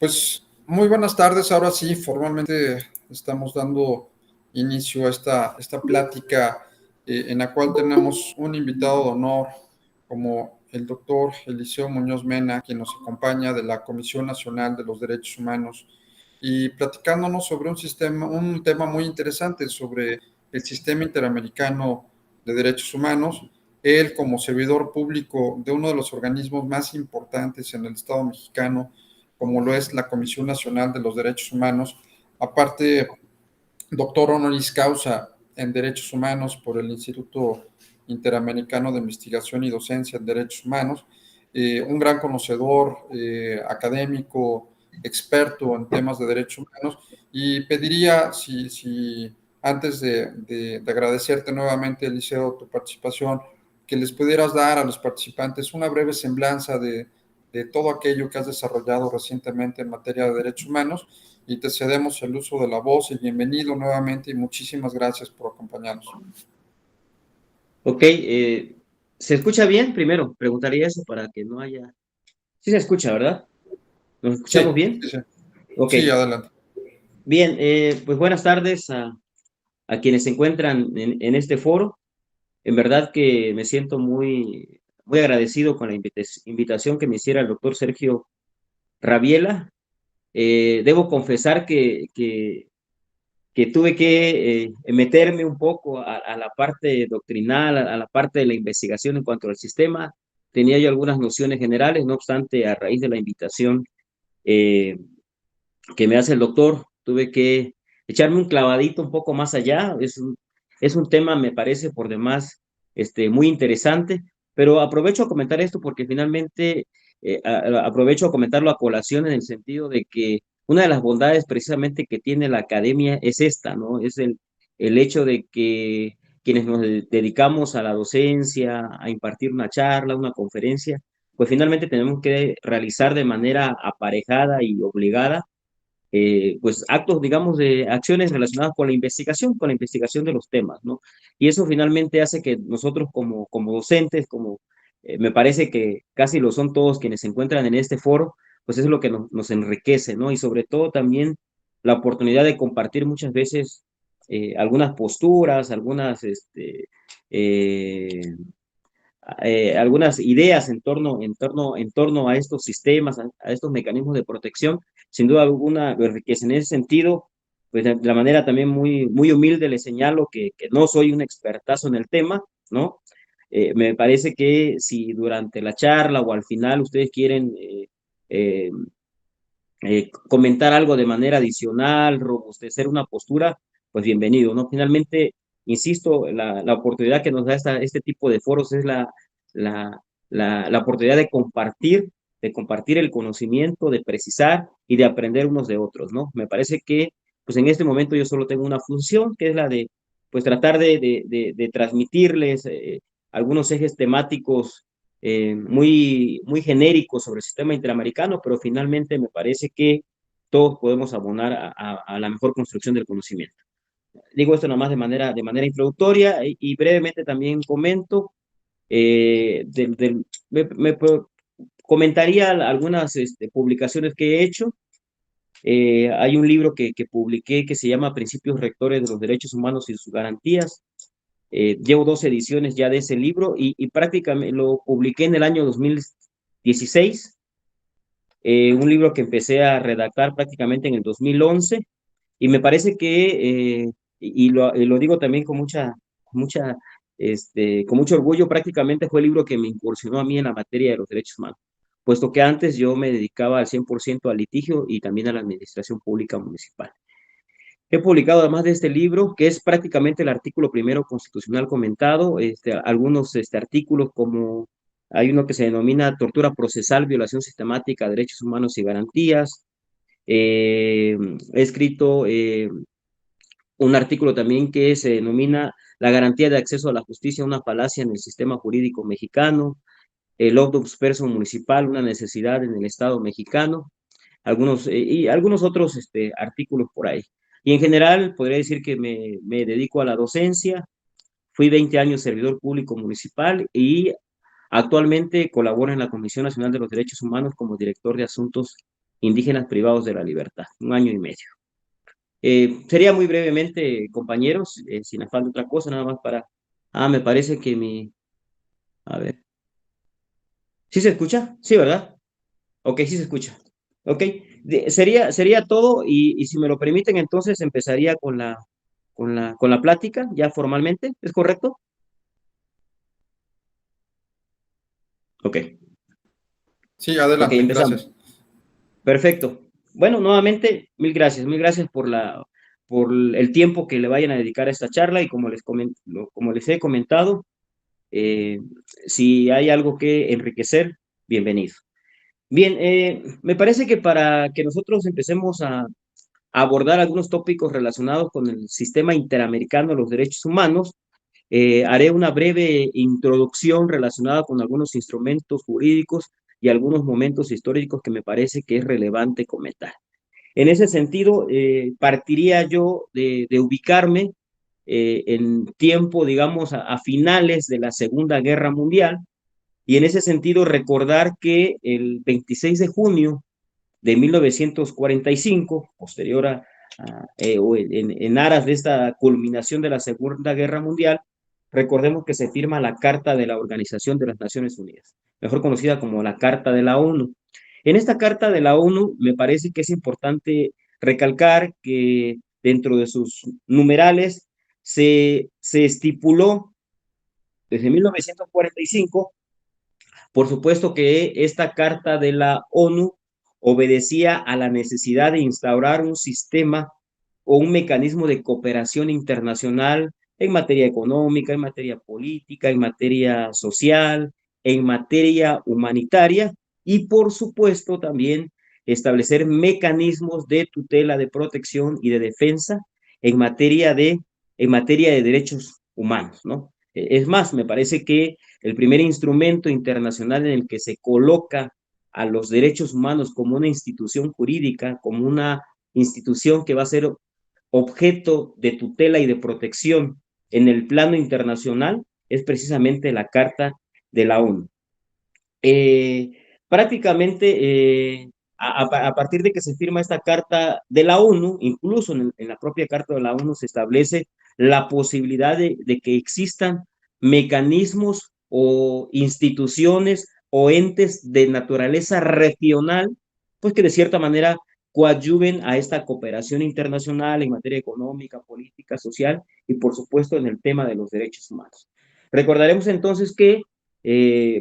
Pues muy buenas tardes. Ahora sí, formalmente estamos dando inicio a esta plática en la cual tenemos un invitado de honor como el doctor Eliseo Muñoz Mena, quien nos acompaña de la Comisión Nacional de los Derechos Humanos y platicándonos sobre un tema muy interesante sobre el sistema interamericano de derechos humanos. Él, como servidor público de uno de los organismos más importantes en el Estado mexicano, como lo es la Comisión Nacional de los Derechos Humanos, aparte doctor honoris causa en Derechos Humanos por el Instituto Interamericano de Investigación y Docencia en Derechos Humanos, un gran conocedor académico, experto en temas de derechos humanos, y pediría, si antes de agradecerte nuevamente, Eliseo, tu participación, que les pudieras dar a los participantes una breve semblanza de todo aquello que has desarrollado recientemente en materia de derechos humanos, y te cedemos el uso de la voz. Y bienvenido nuevamente y muchísimas gracias por acompañarnos. Ok, ¿se escucha bien? Primero, preguntaría eso para que no haya... Sí se escucha, ¿verdad? ¿Nos escuchamos Sí, bien? sí, sí, Ok, sí, adelante. bien, pues buenas tardes a quienes se encuentran en este foro. En verdad que me siento muy agradecido con la invitación que me hiciera el doctor Sergio Rabiela. Debo confesar que tuve que meterme un poco a la parte doctrinal, a la parte de la investigación en cuanto al sistema. Tenía yo algunas nociones generales, no obstante, a raíz de la invitación eh, que me hace el doctor, tuve que echarme un clavadito un poco más allá. Es un tema, me parece, por demás, muy interesante, pero aprovecho a comentar esto porque finalmente aprovecho a comentarlo a colación en el sentido de que una de las bondades precisamente que tiene la academia es esta, ¿no? Es el hecho de que quienes nos dedicamos a la docencia, a impartir una charla, una conferencia, pues finalmente tenemos que realizar de manera aparejada y obligada pues actos, digamos, de acciones relacionadas con la investigación de los temas, ¿no? Y eso finalmente hace que nosotros como docentes, me parece que casi lo son todos quienes se encuentran en este foro, pues es lo que nos enriquece, ¿no? Y sobre todo también la oportunidad de compartir muchas veces algunas posturas, eh, algunas ideas en torno a estos sistemas, a estos mecanismos de protección, sin duda alguna lo enriquecen. En ese sentido, pues de la manera también muy humilde le señalo que no soy un expertazo en el tema, ¿no? Me parece que si durante la charla o al final ustedes quieren eh, comentar algo de manera adicional, robustecer una postura, pues bienvenido, ¿no? Finalmente, insisto, la oportunidad que nos da este tipo de foros es la, la oportunidad de compartir el conocimiento, de precisar y de aprender unos de otros, ¿no? Me parece que, pues en este momento yo solo tengo una función, que es la de, pues tratar de transmitirles algunos ejes temáticos muy genérico sobre el sistema interamericano, pero finalmente me parece que todos podemos abonar a la mejor construcción del conocimiento. Digo esto nomás de manera introductoria y brevemente también comento, comentaría algunas publicaciones que he hecho. Hay un libro que publiqué que se llama Principios Rectores de los Derechos Humanos y sus Garantías. Llevo 2 ediciones ya de ese libro y prácticamente lo publiqué en el año 2016, un libro que empecé a redactar prácticamente en el 2011 y me parece que, y lo digo también mucha, con mucho orgullo, prácticamente fue el libro que me incursionó a mí en la materia de los derechos humanos, puesto que antes yo me dedicaba al 100% al litigio y también a la administración pública municipal. He publicado, además de este libro, que es prácticamente el artículo primero constitucional comentado, algunos artículos como hay uno que se denomina tortura procesal, violación sistemática de derechos humanos y garantías. He escrito un artículo también que se denomina la garantía de acceso a la justicia, una falacia en el sistema jurídico mexicano, el Octopus Person municipal, una necesidad en el Estado mexicano, y algunos otros artículos por ahí. Y en general, podría decir que me dedico a la docencia. Fui 20 años servidor público municipal y actualmente colaboro en la Comisión Nacional de los Derechos Humanos como director de asuntos indígenas privados de la libertad, 1 año y medio. Sería muy brevemente, compañeros, sin afán de otra cosa, nada más para... me parece que A ver. ¿Sí se escucha? Sí, ¿verdad? Ok, sí se escucha. Ok, sería todo y si me lo permiten, entonces empezaría con la plática ya formalmente, ¿es correcto? Ok, Sí, ok, adelante, empezamos. gracias. Perfecto. Bueno, nuevamente, mil gracias por el tiempo que le vayan a dedicar a esta charla y como les he comentado, eh, si hay algo que enriquecer, bienvenido. Bien, me parece que para que nosotros empecemos a abordar algunos tópicos relacionados con el sistema interamericano de los derechos humanos, haré una breve introducción relacionada con algunos instrumentos jurídicos y algunos momentos históricos que me parece que es relevante comentar. En ese sentido, partiría yo de ubicarme en tiempo, digamos, a finales de la Segunda Guerra Mundial, y en ese sentido recordar que el 26 de junio de 1945, posterior o en aras de esta culminación de la Segunda Guerra Mundial, recordemos que se firma la Carta de la Organización de las Naciones Unidas, mejor conocida como la Carta de la ONU. En esta Carta de la ONU me parece que es importante recalcar que dentro de sus numerales se estipuló desde 1945, por supuesto que esta Carta de la ONU obedecía a la necesidad de instaurar un sistema o un mecanismo de cooperación internacional en materia económica, en materia política, en materia social, en materia humanitaria y, por supuesto, también establecer mecanismos de tutela, de protección y de defensa en materia de derechos humanos, ¿no? Es más, me parece que el primer instrumento internacional en el que se coloca a los derechos humanos como una institución jurídica, como una institución que va a ser objeto de tutela y de protección en el plano internacional, es precisamente la Carta de la ONU. Eh, prácticamente, a partir de que se firma esta Carta de la ONU, incluso en la propia Carta de la ONU se establece la posibilidad de que existan mecanismos o instituciones o entes de naturaleza regional, pues que de cierta manera coadyuven a esta cooperación internacional en materia económica, política, social y por supuesto en el tema de los derechos humanos. Recordaremos entonces que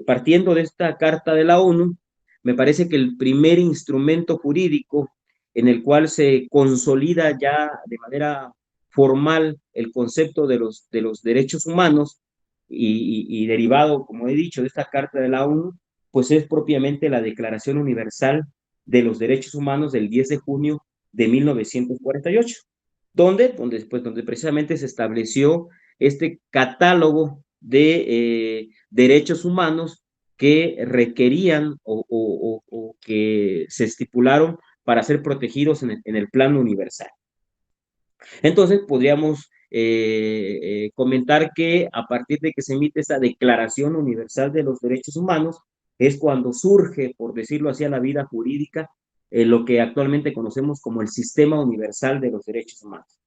partiendo de esta Carta de la ONU, me parece que el primer instrumento jurídico en el cual se consolida ya de manera formal el concepto de los derechos humanos y derivado, como he dicho, de esta Carta de la ONU, pues es propiamente la Declaración Universal de los Derechos Humanos del 10 de junio de 1948, donde precisamente se estableció este catálogo de derechos humanos que requerían o que se estipularon para ser protegidos en el plano universal. Entonces, podríamos comentar que a partir de que se emite esta Declaración Universal de los Derechos Humanos, es cuando surge, por decirlo así, a la vida jurídica, lo que actualmente conocemos como el Sistema Universal de los Derechos Humanos.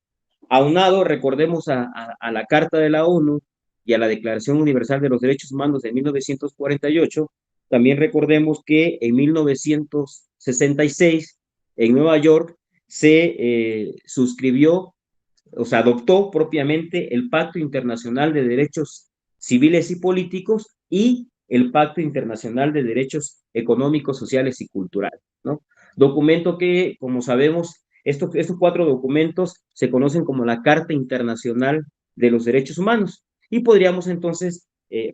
Aunado, recordemos a la Carta de la ONU y a la Declaración Universal de los Derechos Humanos de 1948, también recordemos que en 1966, en Nueva York, se suscribió, o sea, adoptó propiamente el Pacto Internacional de Derechos Civiles y Políticos y el Pacto Internacional de Derechos Económicos, Sociales y Culturales, ¿no? Documento que, como sabemos, estos 4 documentos se conocen como la Carta Internacional de los Derechos Humanos. Y podríamos entonces,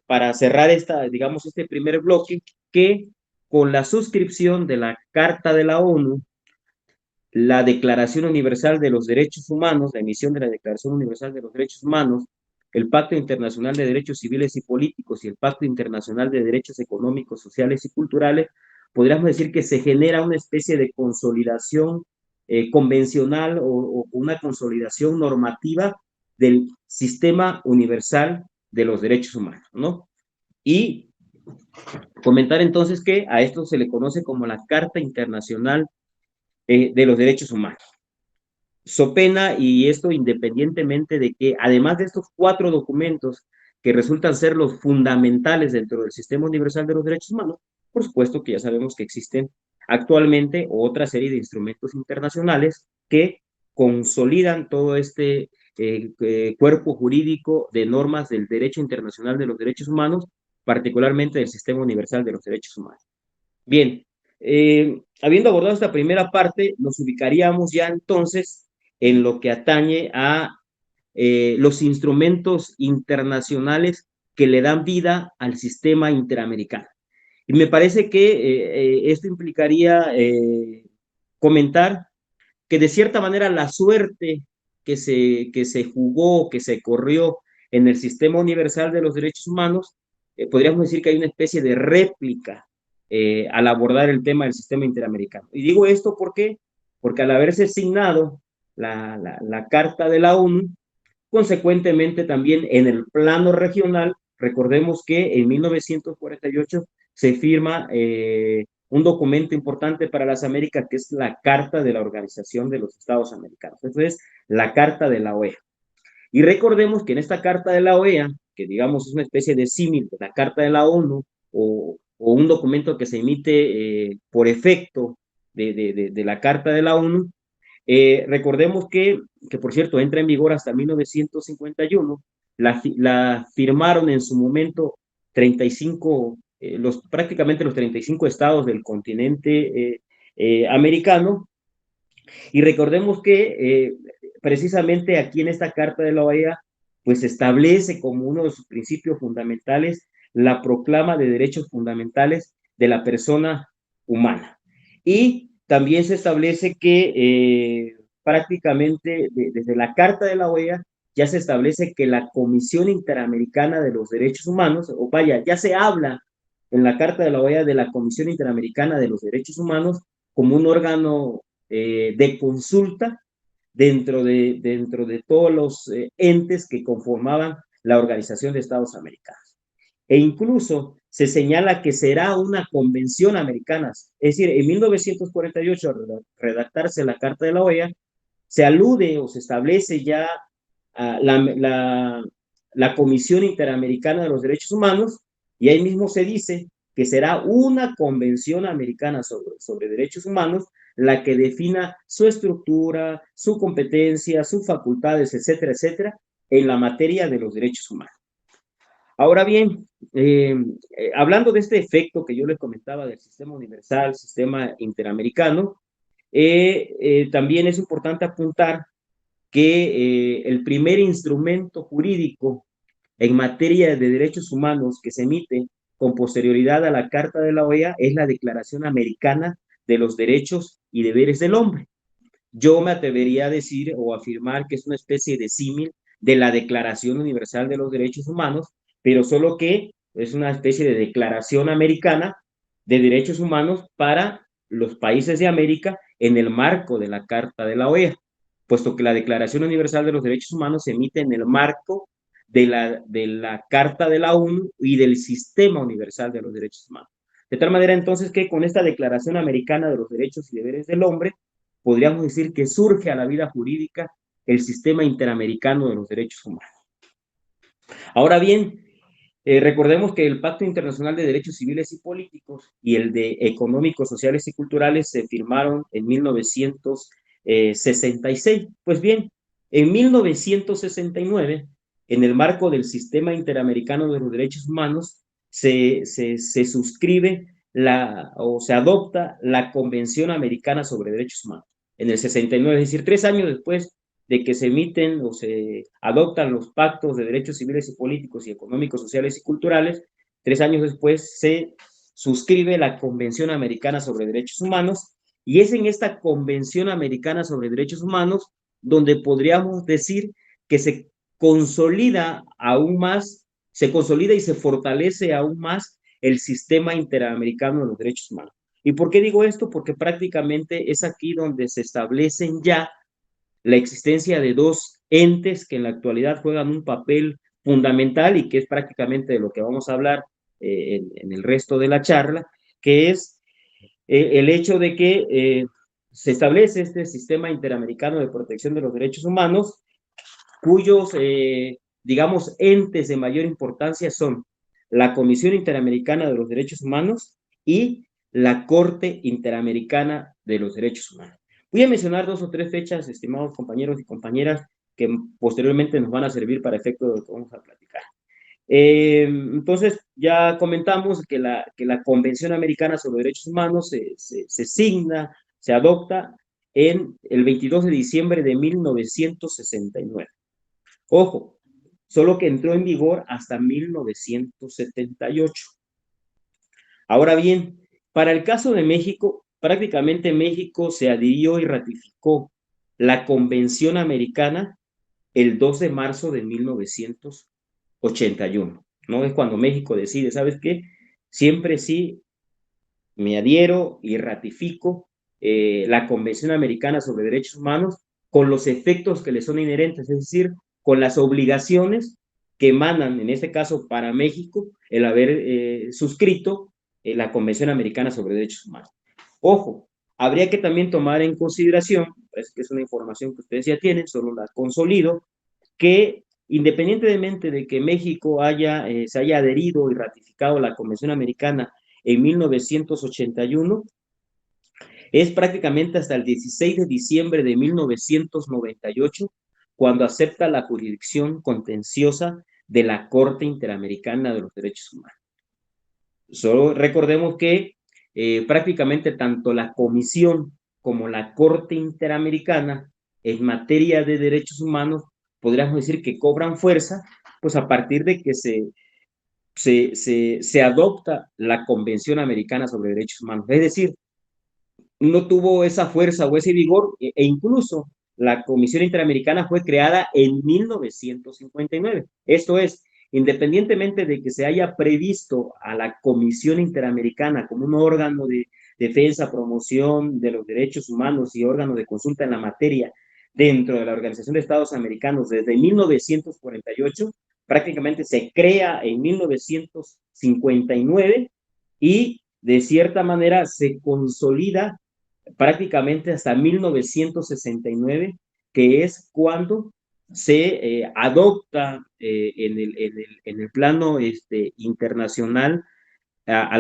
para cerrar digamos, este primer bloque, que con la suscripción de la Carta de la ONU, la Declaración Universal de los Derechos Humanos, la emisión de la Declaración Universal de los Derechos Humanos, el Pacto Internacional de Derechos Civiles y Políticos y el Pacto Internacional de Derechos Económicos, Sociales y Culturales, podríamos decir que se genera una especie de consolidación convencional o una consolidación normativa del sistema universal de los derechos humanos, ¿no? Y comentar entonces que a esto se le conoce como la Carta Internacional de los derechos humanos. So pena, y esto independientemente de que, además de estos 4 documentos que resultan ser los fundamentales dentro del Sistema Universal de los Derechos Humanos, por supuesto que ya sabemos que existen actualmente otra serie de instrumentos internacionales que consolidan todo este cuerpo jurídico de normas del derecho internacional de los derechos humanos, particularmente del Sistema Universal de los Derechos Humanos. Bien, habiendo abordado esta primera parte, nos ubicaríamos ya entonces en lo que atañe a los instrumentos internacionales que le dan vida al sistema interamericano. Y me parece que esto implicaría comentar que de cierta manera la suerte que se jugó, que se corrió en el sistema universal de los derechos humanos, podríamos decir que hay una especie de réplica al abordar el tema del sistema interamericano. Y digo esto ¿por qué? Porque al haberse asignado la Carta de la ONU, consecuentemente también en el plano regional, recordemos que en 1948 se firma un documento importante para las Américas, que es la Carta de la Organización de los Estados Americanos. Eso es la Carta de la OEA. Y recordemos que en esta Carta de la OEA, que digamos es una especie de símil de la Carta de la ONU, o un documento que se emite por efecto de la Carta de la ONU, recordemos que, por cierto, entra en vigor hasta 1951, la firmaron en su momento 35, prácticamente los 35 estados del continente americano, y recordemos que precisamente aquí en esta Carta de la OEA, pues establece como uno de sus principios fundamentales la proclama de derechos fundamentales de la persona humana. Y también se establece que prácticamente desde la Carta de la OEA ya se establece que la Comisión Interamericana de los Derechos Humanos, o vaya, ya se habla en la Carta de la OEA de la Comisión Interamericana de los Derechos Humanos como un órgano de consulta dentro de todos los entes que conformaban la Organización de Estados Americanos. E incluso se señala que será una convención americana. Es decir, en 1948, al redactarse la Carta de la OEA, se alude o se establece ya la Comisión Interamericana de los Derechos Humanos, y ahí mismo se dice que será una convención americana sobre derechos humanos la que defina su estructura, su competencia, sus facultades, etcétera, etcétera, en la materia de los derechos humanos. Ahora bien, hablando de este efecto que yo les comentaba del sistema universal, sistema interamericano, también es importante apuntar que el primer instrumento jurídico en materia de derechos humanos que se emite con posterioridad a la Carta de la OEA es la Declaración Americana de los Derechos y Deberes del Hombre. Yo me atrevería a decir o afirmar que es una especie de símil de la Declaración Universal de los Derechos Humanos, pero solo que es una especie de declaración americana de derechos humanos para los países de América en el marco de la Carta de la OEA, puesto que la Declaración Universal de los Derechos Humanos se emite en el marco de la Carta de la ONU y del Sistema Universal de los Derechos Humanos. De tal manera entonces que con esta Declaración Americana de los Derechos y Deberes del Hombre, podríamos decir que surge a la vida jurídica el Sistema Interamericano de los Derechos Humanos. Ahora bien, recordemos que el Pacto Internacional de Derechos Civiles y Políticos y el de Económicos, Sociales y Culturales se firmaron en 1966. Pues bien, en 1969, en el marco del Sistema Interamericano de los Derechos Humanos, se suscribe o se adopta la Convención Americana sobre Derechos Humanos en el 69, es decir, 3 años después de que se emiten o se adoptan los pactos de derechos civiles y políticos y económicos, sociales y culturales, 3 años después se suscribe la Convención Americana sobre Derechos Humanos, y es en esta Convención Americana sobre Derechos Humanos donde podríamos decir que se consolida aún más, se consolida y se fortalece aún más el sistema interamericano de los derechos humanos. ¿Y por qué digo esto? Porque prácticamente es aquí donde se establecen ya la existencia de dos entes que en la actualidad juegan un papel fundamental y que es prácticamente de lo que vamos a hablar en el resto de la charla, que es el hecho de que se establece este sistema interamericano de protección de los derechos humanos, cuyos, digamos, entes de mayor importancia son la Comisión Interamericana de los Derechos Humanos y la Corte Interamericana de los Derechos Humanos. Voy a mencionar 2 o 3 fechas, estimados compañeros y compañeras, que posteriormente nos van a servir para efecto de lo que vamos a platicar. Entonces, ya comentamos que la Convención Americana sobre Derechos Humanos se signa, se adopta en el 22 de diciembre de 1969. Ojo, solo que entró en vigor hasta 1978. Ahora bien, para el caso de México, prácticamente México se adhirió y ratificó la Convención Americana el 2 de marzo de 1981. ¿No? Es cuando México decide, ¿sabes qué? Siempre sí me adhiero y ratifico la Convención Americana sobre Derechos Humanos con los efectos que le son inherentes, es decir, con las obligaciones que emanan, en este caso para México, el haber suscrito la Convención Americana sobre Derechos Humanos. Ojo, habría que también tomar en consideración, parece que es una información que ustedes ya tienen, solo la consolido, que independientemente de que México se haya adherido y ratificado la Convención Americana en 1981, es prácticamente hasta el 16 de diciembre de 1998 cuando acepta la jurisdicción contenciosa de la Corte Interamericana de los Derechos Humanos. Solo recordemos que prácticamente tanto la Comisión como la Corte Interamericana en materia de derechos humanos, podríamos decir que cobran fuerza, pues a partir de que se adopta la Convención Americana sobre Derechos Humanos. Es decir, no tuvo esa fuerza o ese vigor, e incluso la Comisión Interamericana fue creada en 1959. Esto es, independientemente de que se haya previsto a la Comisión Interamericana como un órgano de defensa, promoción de los derechos humanos y órgano de consulta en la materia dentro de la Organización de Estados Americanos desde 1948, prácticamente se crea en 1959 y de cierta manera se consolida prácticamente hasta 1969, que es cuando se adopta en el plano internacional a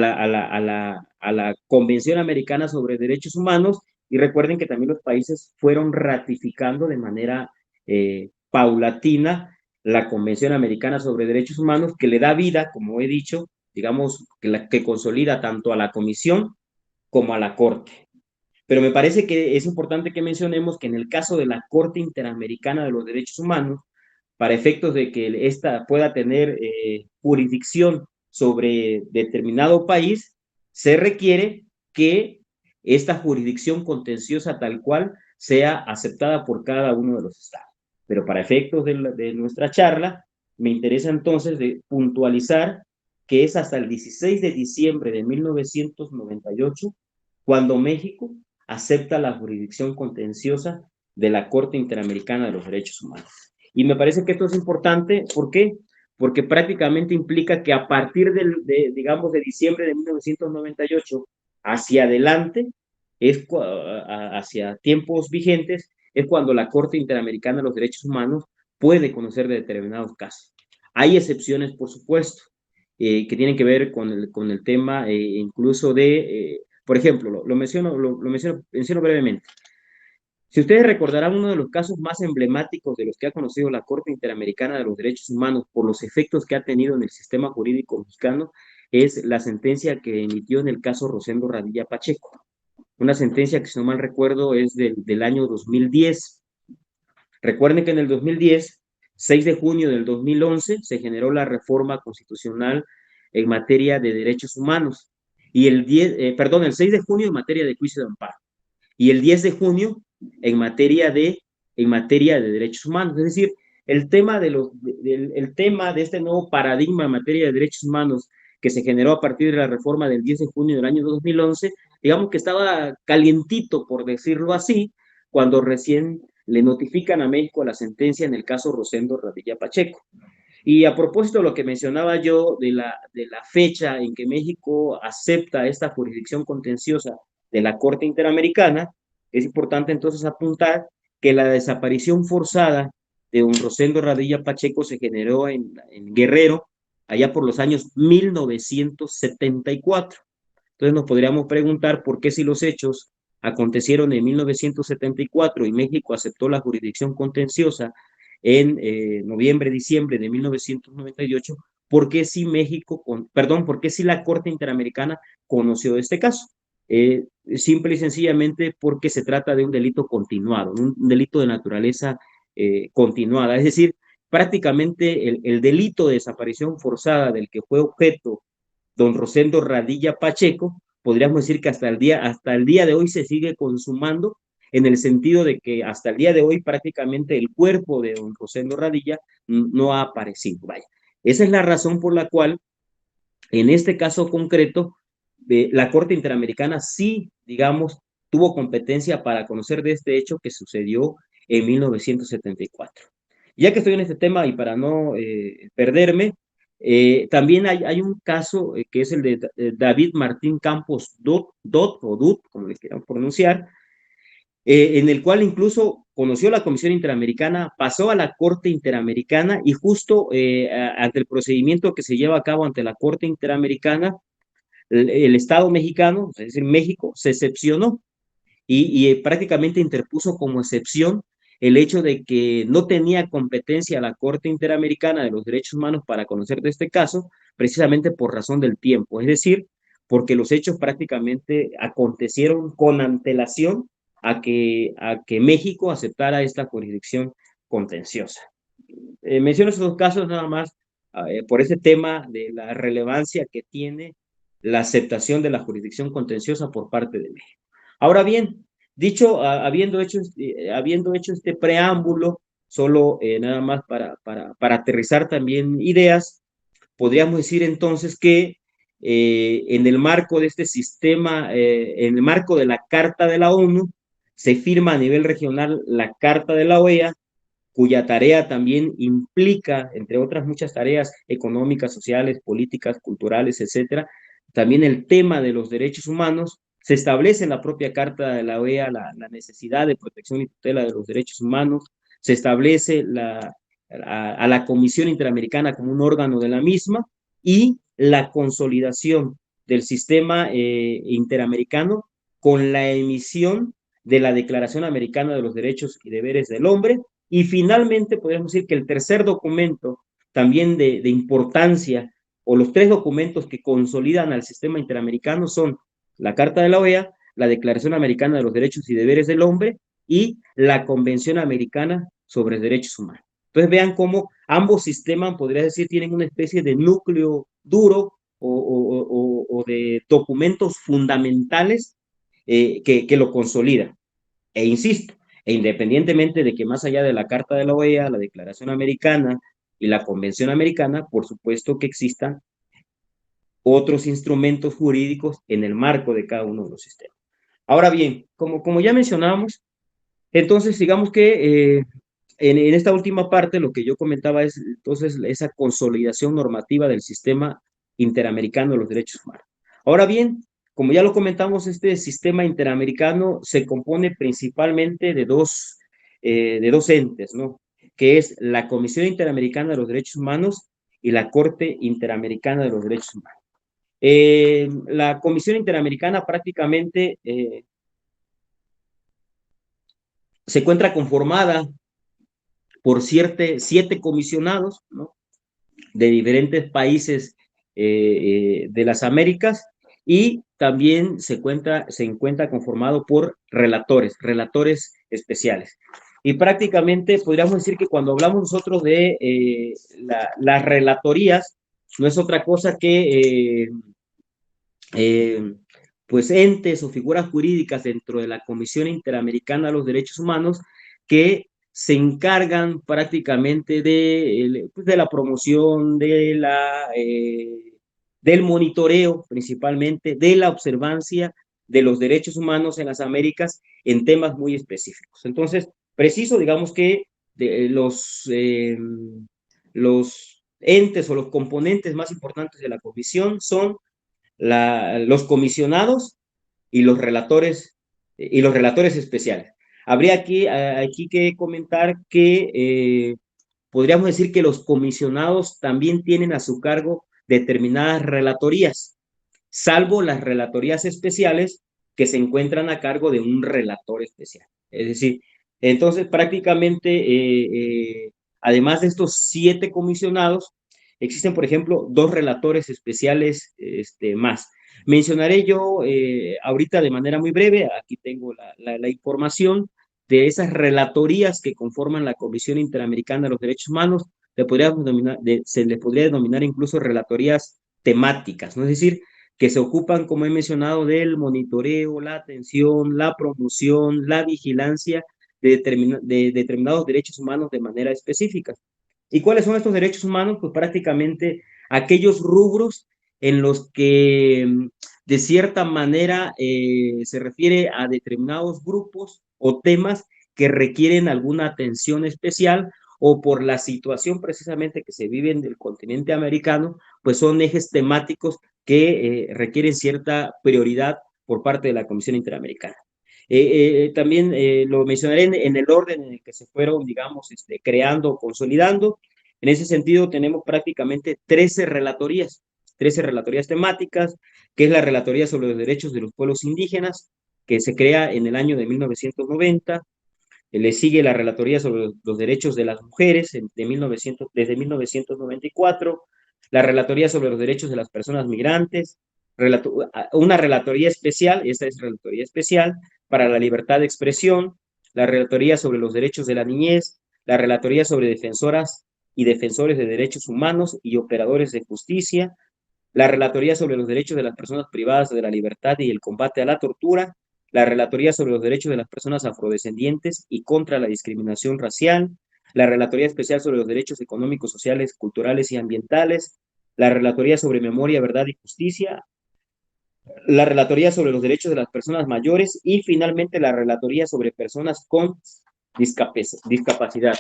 la Convención Americana sobre Derechos Humanos, y recuerden que también los países fueron ratificando de manera paulatina la Convención Americana sobre Derechos Humanos, que le da vida, como he dicho, digamos, que consolida tanto a la Comisión como a la Corte. Pero me parece que es importante que mencionemos que en el caso de la Corte Interamericana de los Derechos Humanos, para efectos de que ésta pueda tener jurisdicción sobre determinado país, se requiere que esta jurisdicción contenciosa tal cual sea aceptada por cada uno de los estados. Pero para efectos de nuestra charla, me interesa entonces de puntualizar que es hasta el 16 de diciembre de 1998 cuando México acepta la jurisdicción contenciosa de la Corte Interamericana de los Derechos Humanos. Y me parece que esto es importante, ¿por qué? Porque prácticamente implica que a partir digamos, de diciembre de 1998 hacia adelante, hacia tiempos vigentes, es cuando la Corte Interamericana de los Derechos Humanos puede conocer de determinados casos. Hay excepciones, por supuesto, que tienen que ver con el tema incluso de, por ejemplo, lo menciono brevemente. Si ustedes recordarán, uno de los casos más emblemáticos de los que ha conocido la Corte Interamericana de los Derechos Humanos por los efectos que ha tenido en el sistema jurídico mexicano es la sentencia que emitió en el caso Rosendo Radilla Pacheco. Una sentencia que, si no mal recuerdo, es del año 2010. Recuerden que en el 2010, 6 de junio del 2011, se generó la reforma constitucional en materia de derechos humanos. Y el 6 de junio en materia de juicio de amparo. Y el 10 de junio en materia de derechos humanos. Es decir, el tema de este nuevo paradigma en materia de derechos humanos que se generó a partir de la reforma del 10 de junio del año 2011, digamos que estaba calientito, por decirlo así, cuando recién le notifican a México la sentencia en el caso Rosendo Radilla Pacheco. Y a propósito de lo que mencionaba yo de la fecha en que México acepta esta jurisdicción contenciosa de la Corte Interamericana, Es importante entonces apuntar que la desaparición forzada de don Rosendo Radilla Pacheco se generó en Guerrero allá por los años 1974. Entonces nos podríamos preguntar por qué si los hechos acontecieron en 1974 y México aceptó la jurisdicción contenciosa en noviembre, diciembre de 1998, ¿por qué si México, perdón, por qué si la Corte Interamericana conoció este caso? Simple y sencillamente porque se trata de un delito continuado, un delito de naturaleza continuada. Es decir, prácticamente el delito de desaparición forzada del que fue objeto don Rosendo Radilla Pacheco, podríamos decir que hasta el día de hoy se sigue consumando, en el sentido de que hasta el día de hoy prácticamente el cuerpo de don Rosendo Radilla no ha aparecido. Vaya. Esa es la razón por la cual, en este caso concreto, la Corte Interamericana sí, digamos, tuvo competencia para conocer de este hecho que sucedió en 1974. Ya que estoy en este tema y para no perderme, también hay un caso que es el de David Martín Campos Dot, como le quieran pronunciar, en el cual incluso conoció la Comisión Interamericana, pasó a la Corte Interamericana y justo ante el procedimiento que se lleva a cabo ante la Corte Interamericana, el Estado mexicano, es decir, México, se excepcionó y prácticamente interpuso como excepción el hecho de que no tenía competencia la Corte Interamericana de los Derechos Humanos para conocer de este caso, precisamente por razón del tiempo, es decir, porque los hechos prácticamente acontecieron con antelación a que México aceptara esta jurisdicción contenciosa. Menciono esos dos casos nada más por ese tema de la relevancia que tiene la aceptación de la jurisdicción contenciosa por parte de México. Ahora bien, dicho, habiendo hecho este preámbulo, solo nada más para aterrizar también ideas, podríamos decir entonces que en el marco de este sistema, en el marco de la Carta de la ONU, se firma a nivel regional la Carta de la OEA, cuya tarea también implica, entre otras muchas tareas económicas, sociales, políticas, culturales, etcétera, también el tema de los derechos humanos. Se establece en la propia Carta de la OEA la necesidad de protección y tutela de los derechos humanos, se establece a la Comisión Interamericana como un órgano de la misma y la consolidación del sistema interamericano con la emisión de la Declaración Americana de los Derechos y Deberes del Hombre. Y finalmente, podríamos decir que el tercer documento, también de importancia, o los tres documentos que consolidan al sistema interamericano son la Carta de la OEA, la Declaración Americana de los Derechos y Deberes del Hombre y la Convención Americana sobre Derechos Humanos. Entonces vean cómo ambos sistemas, podría decir, tienen una especie de núcleo duro o de documentos fundamentales que lo consolidan. E insisto, e independientemente de que más allá de la Carta de la OEA, la Declaración Americana y la Convención Americana, por supuesto que existan otros instrumentos jurídicos en el marco de cada uno de los sistemas. Ahora bien, como ya mencionamos, entonces digamos que en esta última parte lo que yo comentaba es entonces esa consolidación normativa del sistema interamericano de los derechos humanos. Ahora bien, como ya lo comentamos, este sistema interamericano se compone principalmente de dos entes, ¿no? Que es la Comisión Interamericana de los Derechos Humanos y la Corte Interamericana de los Derechos Humanos. La Comisión Interamericana prácticamente se encuentra conformada por siete comisionados, ¿no? De diferentes países de las Américas y también se encuentra conformado por relatores especiales. Y prácticamente podríamos decir que cuando hablamos nosotros de las relatorías, no es otra cosa que pues entes o figuras jurídicas dentro de la Comisión Interamericana de los Derechos Humanos que se encargan prácticamente pues de la promoción, del monitoreo principalmente, de la observancia de los derechos humanos en las Américas en temas muy específicos. Entonces, preciso, digamos que los entes o los componentes más importantes de la comisión son los comisionados y los relatores y los relatores especiales. Habría aquí que comentar que podríamos decir que los comisionados también tienen a su cargo determinadas relatorías, salvo las relatorías especiales que se encuentran a cargo de un relator especial. Es decir, entonces prácticamente, además de estos 7 comisionados, existen, por ejemplo, 2 relatores especiales más. Mencionaré yo ahorita de manera muy breve, aquí tengo la información de esas relatorías que conforman la Comisión Interamericana de los Derechos Humanos, se les podría denominar incluso relatorías temáticas, ¿no? Es decir, que se ocupan, como he mencionado, del monitoreo, la atención, la promoción, la vigilancia de determinados derechos humanos de manera específica. ¿Y cuáles son estos derechos humanos? Pues prácticamente aquellos rubros en los que de cierta manera se refiere a determinados grupos o temas que requieren alguna atención especial o por la situación precisamente que se vive en el continente americano, pues son ejes temáticos que requieren cierta prioridad por parte de la Comisión Interamericana. También lo mencionaré en el orden en el que se fueron, digamos, creando, consolidando. En ese sentido, tenemos prácticamente 13 relatorías temáticas, que es la Relatoría sobre los Derechos de los Pueblos Indígenas, que se crea en el año de 1990. Le sigue la Relatoría sobre los Derechos de las Mujeres desde 1994, la Relatoría sobre los Derechos de las Personas Migrantes, una relatoría especial, esta es relatoría especial, para la libertad de expresión, la Relatoría sobre los Derechos de la Niñez, la Relatoría sobre defensoras y defensores de derechos humanos y operadores de justicia, la Relatoría sobre los Derechos de las Personas Privadas de la Libertad y el Combate a la Tortura, la Relatoría sobre los Derechos de las Personas Afrodescendientes y contra la Discriminación Racial, la Relatoría Especial sobre los Derechos Económicos, Sociales, Culturales y Ambientales, la Relatoría sobre Memoria, Verdad y Justicia, la Relatoría sobre los Derechos de las Personas Mayores y finalmente la Relatoría sobre Personas con discapacidad.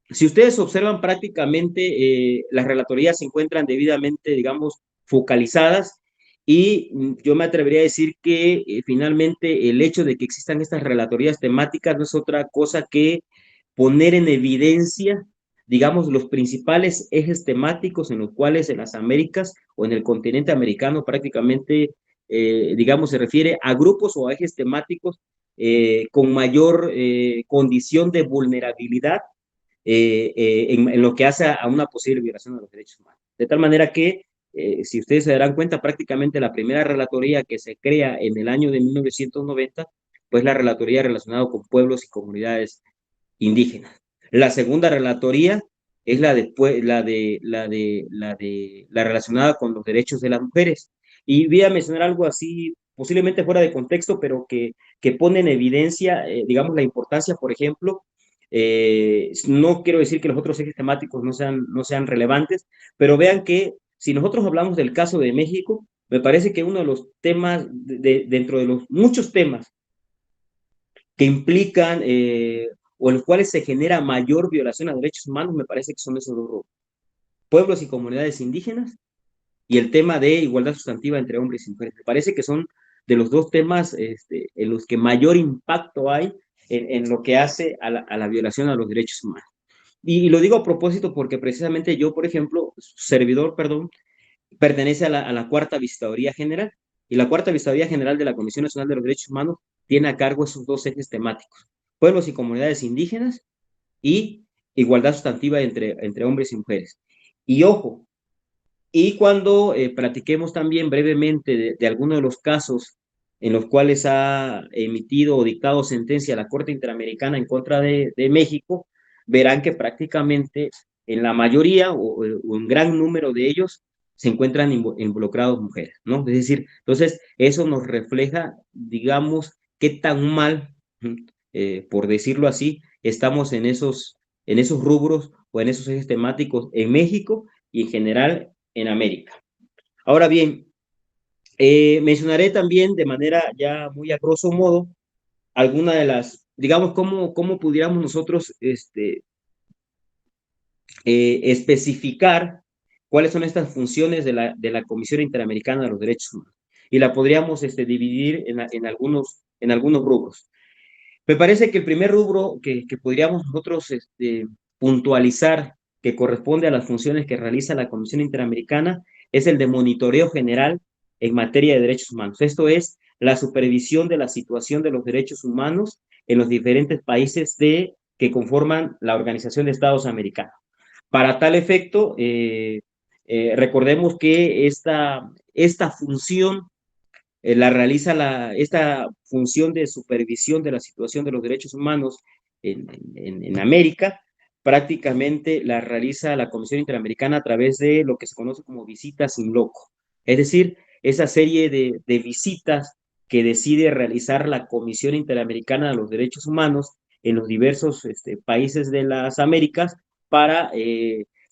Si ustedes observan prácticamente, las relatorías se encuentran debidamente, digamos, focalizadas y yo me atrevería a decir que finalmente el hecho de que existan estas relatorías temáticas no es otra cosa que poner en evidencia, digamos, los principales ejes temáticos en los cuales en las Américas o en el continente americano prácticamente, digamos, se refiere a grupos o a ejes temáticos con mayor condición de vulnerabilidad en lo que hace a una posible violación de los derechos humanos. De tal manera que, si ustedes se darán cuenta, prácticamente la primera relatoría que se crea en el año de 1990, pues la relatoría relacionada con pueblos y comunidades indígenas. La segunda relatoría es la relacionada con los derechos de las mujeres. Y voy a mencionar algo así, posiblemente fuera de contexto, pero que pone en evidencia, digamos, la importancia, por ejemplo, no quiero decir que los otros ejes temáticos no sean relevantes, pero vean que si nosotros hablamos del caso de México, me parece que uno de los temas, dentro de los muchos temas que implican o en los cuales se genera mayor violación a derechos humanos, me parece que son esos dos grupos, pueblos y comunidades indígenas y el tema de igualdad sustantiva entre hombres y mujeres. Me parece que son de los dos temas en los que mayor impacto hay en lo que hace a la violación a los derechos humanos. Y lo digo a propósito porque precisamente yo, por ejemplo, servidor, perdón, pertenece a la Cuarta Visitaduría General, y la Cuarta Visitaduría General de la Comisión Nacional de los Derechos Humanos tiene a cargo esos dos ejes temáticos, pueblos y comunidades indígenas y igualdad sustantiva entre hombres y mujeres. Y ojo, y cuando platiquemos también brevemente de algunos de los casos en los cuales ha emitido o dictado sentencia la Corte Interamericana en contra de México, verán que prácticamente en la mayoría o en gran número de ellos se encuentran involucrados mujeres, ¿no? Es decir, entonces eso nos refleja, digamos, qué tan mal, por decirlo así, estamos en esos rubros o en esos ejes temáticos en México y en general en América. Ahora bien, mencionaré también de manera ya muy a grosso modo alguna de las, digamos, cómo pudiéramos nosotros especificar cuáles son estas funciones de la Comisión Interamericana de los Derechos Humanos. Y la podríamos dividir en algunos en algunos rubros. Me parece que el primer rubro que podríamos nosotros puntualizar que corresponde a las funciones que realiza la Comisión Interamericana es el de monitoreo general en materia de derechos humanos. Esto es la supervisión de la situación de los derechos humanos en los diferentes países que conforman la Organización de Estados Americanos. Para tal efecto, recordemos que esta función la realiza esta función de supervisión de la situación de los derechos humanos en América, prácticamente la realiza la Comisión Interamericana a través de lo que se conoce como visitas in loco. Es decir, esa serie de visitas que decide realizar la Comisión Interamericana de los Derechos Humanos en los diversos países de las Américas para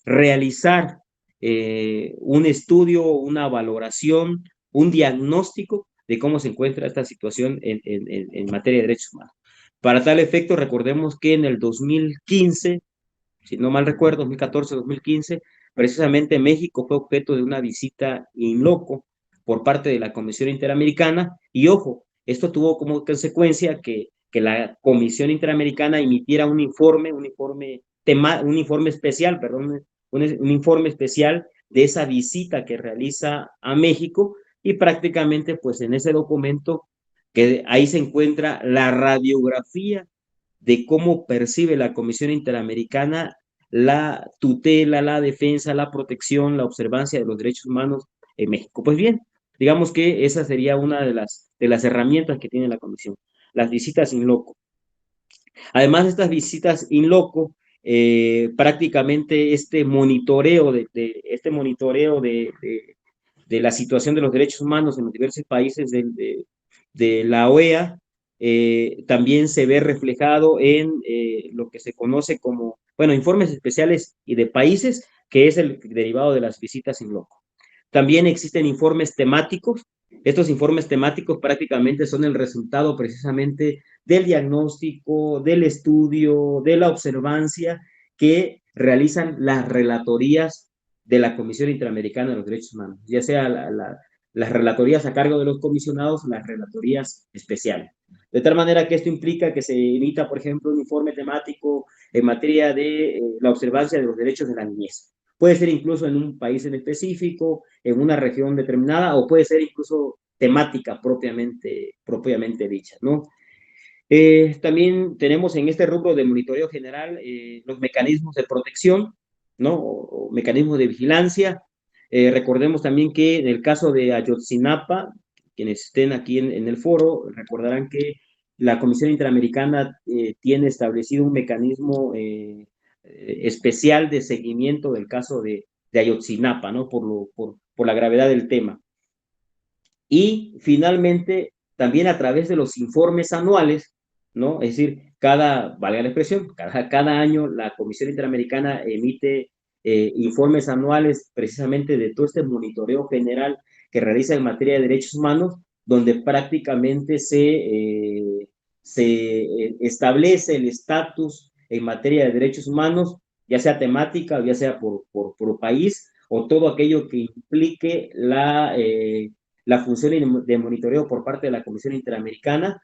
realizar un estudio, una valoración, un diagnóstico de cómo se encuentra esta situación en materia de derechos humanos. Para tal efecto, recordemos que en el 2015, si no mal recuerdo, 2014-2015, precisamente México fue objeto de una visita in loco por parte de la Comisión Interamericana y ojo, esto tuvo como consecuencia que la Comisión Interamericana emitiera un informe especial, perdón, un informe especial de esa visita que realiza a México y prácticamente pues en ese documento que ahí se encuentra la radiografía de cómo percibe la Comisión Interamericana la tutela, la defensa, la protección, la observancia de los derechos humanos en México. Pues bien, digamos que esa sería una de las herramientas que tiene la Comisión, las visitas in loco. Además de estas visitas in loco, prácticamente este monitoreo de la situación de los derechos humanos en los diversos países de la OEA también se ve reflejado en lo que se conoce como, bueno, informes especiales y de países, que es el derivado de las visitas in loco. También existen informes temáticos. Estos informes temáticos prácticamente son el resultado precisamente del diagnóstico, del estudio, de la observancia que realizan las relatorías de la Comisión Interamericana de los Derechos Humanos, ya sea las relatorías a cargo de los comisionados, las relatorías especiales. De tal manera que esto implica que se emita, por ejemplo, un informe temático en materia de la observancia de los derechos de la niñez. Puede ser incluso en un país en específico, en una región determinada, o puede ser incluso temática propiamente dicha, ¿no? También tenemos en este rubro de monitoreo general los mecanismos de protección, ¿no? O mecanismos de vigilancia. Recordemos también que en el caso de Ayotzinapa, quienes estén aquí en el foro, recordarán que la Comisión Interamericana tiene establecido un mecanismo especial de seguimiento del caso de Ayotzinapa, ¿no? Por la gravedad del tema. Y finalmente, también a través de los informes anuales, ¿no? Es decir, valga la expresión, cada año la Comisión Interamericana emite informes anuales precisamente de todo este monitoreo general que realiza en materia de derechos humanos, donde prácticamente se establece el estatus en materia de derechos humanos, ya sea temática o ya sea por país, o todo aquello que implique la función de monitoreo por parte de la Comisión Interamericana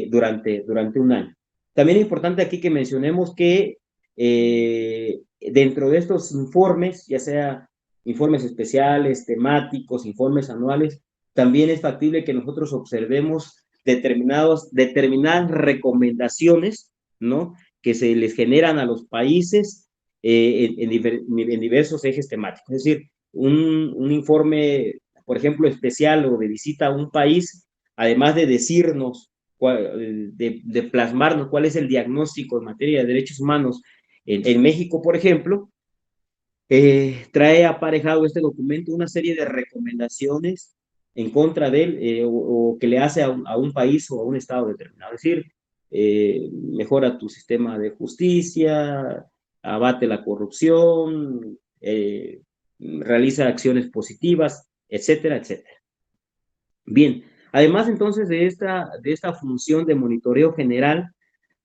durante un año. También es importante aquí que mencionemos que dentro de estos informes, ya sea informes especiales, temáticos, informes anuales, también es factible que nosotros observemos determinadas recomendaciones, ¿no? Que se les generan a los países en diversos ejes temáticos. Es decir, un informe, por ejemplo, especial o de visita a un país, además de decirnos, de plasmarnos cuál es el diagnóstico en materia de derechos humanos en México, por ejemplo, trae aparejado este documento una serie de recomendaciones en contra de él o que le hace a un país o a un estado determinado. Es decir, mejora tu sistema de justicia, abate la corrupción, realiza acciones positivas, etcétera, etcétera. Bien, además entonces de esta función de monitoreo general,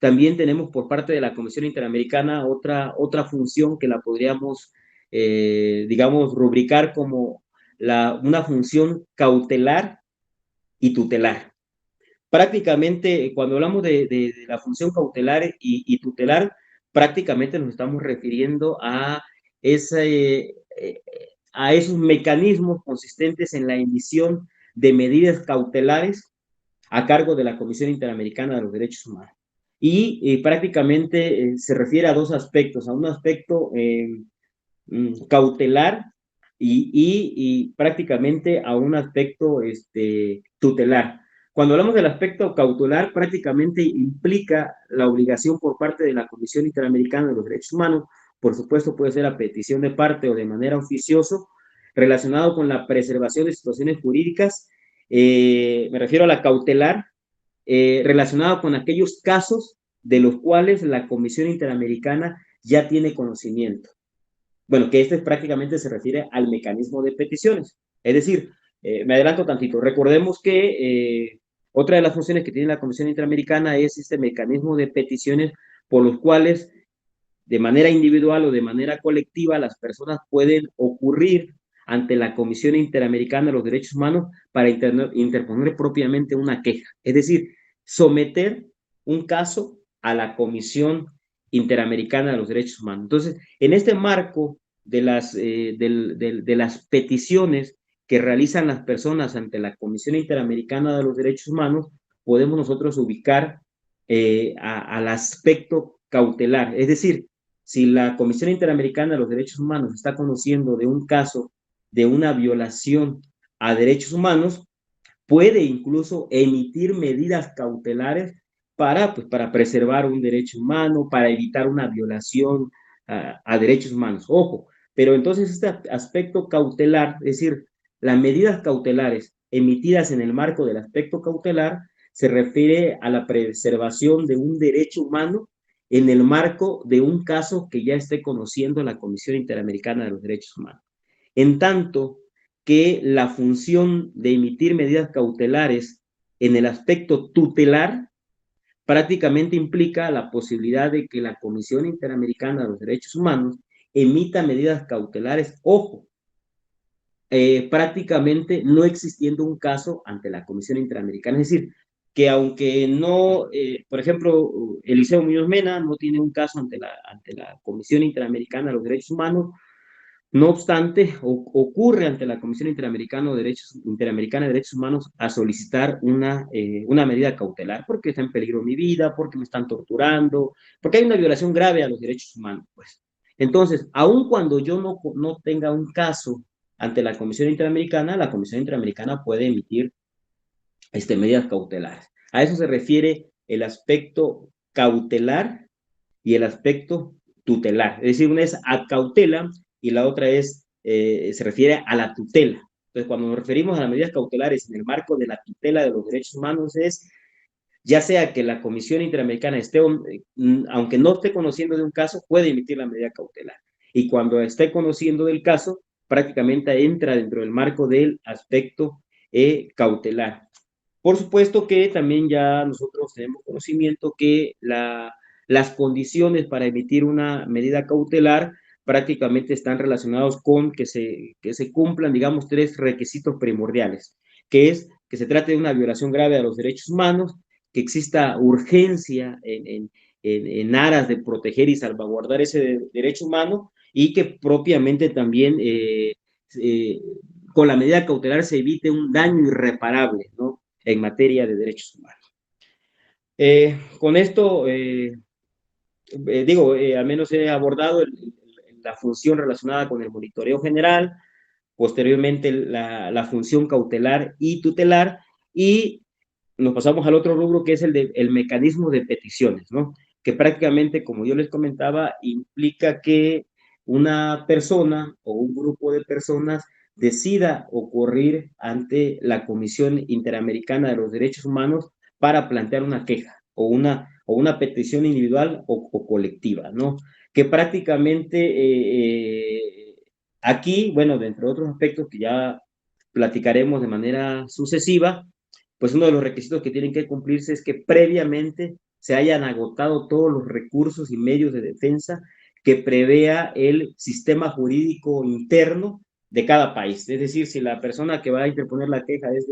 también tenemos por parte de la Comisión Interamericana otra función que la podríamos, digamos, rubricar como una función cautelar y tutelar. Prácticamente, cuando hablamos de la función cautelar y tutelar, prácticamente nos estamos refiriendo ese, eh, a esos mecanismos consistentes en la emisión de medidas cautelares a cargo de la Comisión Interamericana de los Derechos Humanos. Y prácticamente se refiere a dos aspectos, a un aspecto cautelar y prácticamente a un aspecto tutelar. Cuando hablamos del aspecto cautelar, prácticamente implica la obligación por parte de la Comisión Interamericana de los Derechos Humanos, por supuesto puede ser a petición de parte o de manera oficiosa, relacionado con la preservación de situaciones jurídicas, me refiero a la cautelar, relacionado con aquellos casos de los cuales la Comisión Interamericana ya tiene conocimiento. Bueno, que prácticamente se refiere al mecanismo de peticiones. Es decir, me adelanto tantito, recordemos que otra de las funciones que tiene la Comisión Interamericana es este mecanismo de peticiones por los cuales de manera individual o de manera colectiva las personas pueden ocurrir ante la Comisión Interamericana de los Derechos Humanos para interponer propiamente una queja. Es decir, someter un caso a la Comisión Interamericana de los Derechos Humanos. Entonces, en este marco de las peticiones que realizan las personas ante la Comisión Interamericana de los Derechos Humanos, podemos nosotros ubicar al aspecto cautelar. Es decir, si la Comisión Interamericana de los Derechos Humanos está conociendo de un caso de una violación a derechos humanos, puede incluso emitir medidas cautelares para preservar un derecho humano, para evitar una violación a derechos humanos. Ojo, pero entonces este aspecto cautelar, es decir, las medidas cautelares emitidas en el marco del aspecto cautelar se refiere a la preservación de un derecho humano en el marco de un caso que ya esté conociendo la Comisión Interamericana de los Derechos Humanos. En tanto que la función de emitir medidas cautelares en el aspecto tutelar prácticamente implica la posibilidad de que la Comisión Interamericana de los Derechos Humanos emita medidas cautelares, ojo, prácticamente no existiendo un caso ante la Comisión Interamericana. Es decir, que aunque no, por ejemplo, Eliseo Muñoz Mena no tiene un caso ante la Comisión Interamericana de los Derechos Humanos, no obstante, ocurre ante la Comisión Interamericana de Derechos Humanos a solicitar una medida cautelar porque está en peligro mi vida, porque me están torturando, porque hay una violación grave a los derechos humanos. Pues. Entonces, aun cuando yo no tenga un caso ante la Comisión Interamericana puede emitir medidas cautelares. A eso se refiere el aspecto cautelar y el aspecto tutelar. Es decir, una es a cautela y la otra se refiere a la tutela. Entonces, cuando nos referimos a las medidas cautelares en el marco de la tutela de los derechos humanos es ya sea que la Comisión Interamericana aunque no esté conociendo de un caso, puede emitir la medida cautelar. Y cuando esté conociendo del caso, prácticamente entra dentro del marco del aspecto cautelar. Por supuesto que también ya nosotros tenemos conocimiento que las condiciones para emitir una medida cautelar prácticamente están relacionados con que se cumplan, digamos, tres requisitos primordiales, que es que se trate de una violación grave a los derechos humanos, que exista urgencia en aras de proteger y salvaguardar ese derecho humano y que propiamente también con la medida cautelar se evite un daño irreparable, ¿no? En materia de derechos humanos. Con esto, al menos he abordado la función relacionada con el monitoreo general, posteriormente la función cautelar y tutelar, y nos pasamos al otro rubro que es el mecanismo de peticiones, ¿no? Que prácticamente, como yo les comentaba, implica que una persona o un grupo de personas decida ocurrir ante la Comisión Interamericana de los Derechos Humanos para plantear una queja o una petición individual o colectiva, ¿no? Que prácticamente aquí, bueno, dentro de otros aspectos que ya platicaremos de manera sucesiva, pues uno de los requisitos que tienen que cumplirse es que previamente se hayan agotado todos los recursos y medios de defensa que prevea el sistema jurídico interno de cada país. Es decir, si la persona que va a interponer la queja es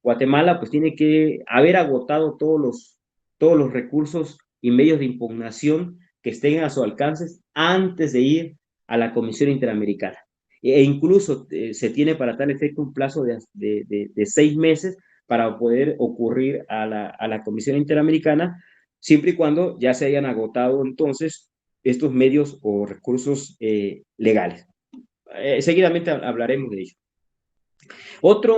Guatemala pues tiene que haber agotado todos los recursos y medios de impugnación que estén a su alcance antes de ir a la Comisión Interamericana. E incluso se tiene para tal efecto un plazo de 6 meses para poder ocurrir a la Comisión Interamericana, siempre y cuando ya se hayan agotado entonces estos medios o recursos legales. Seguidamente hablaremos de ello.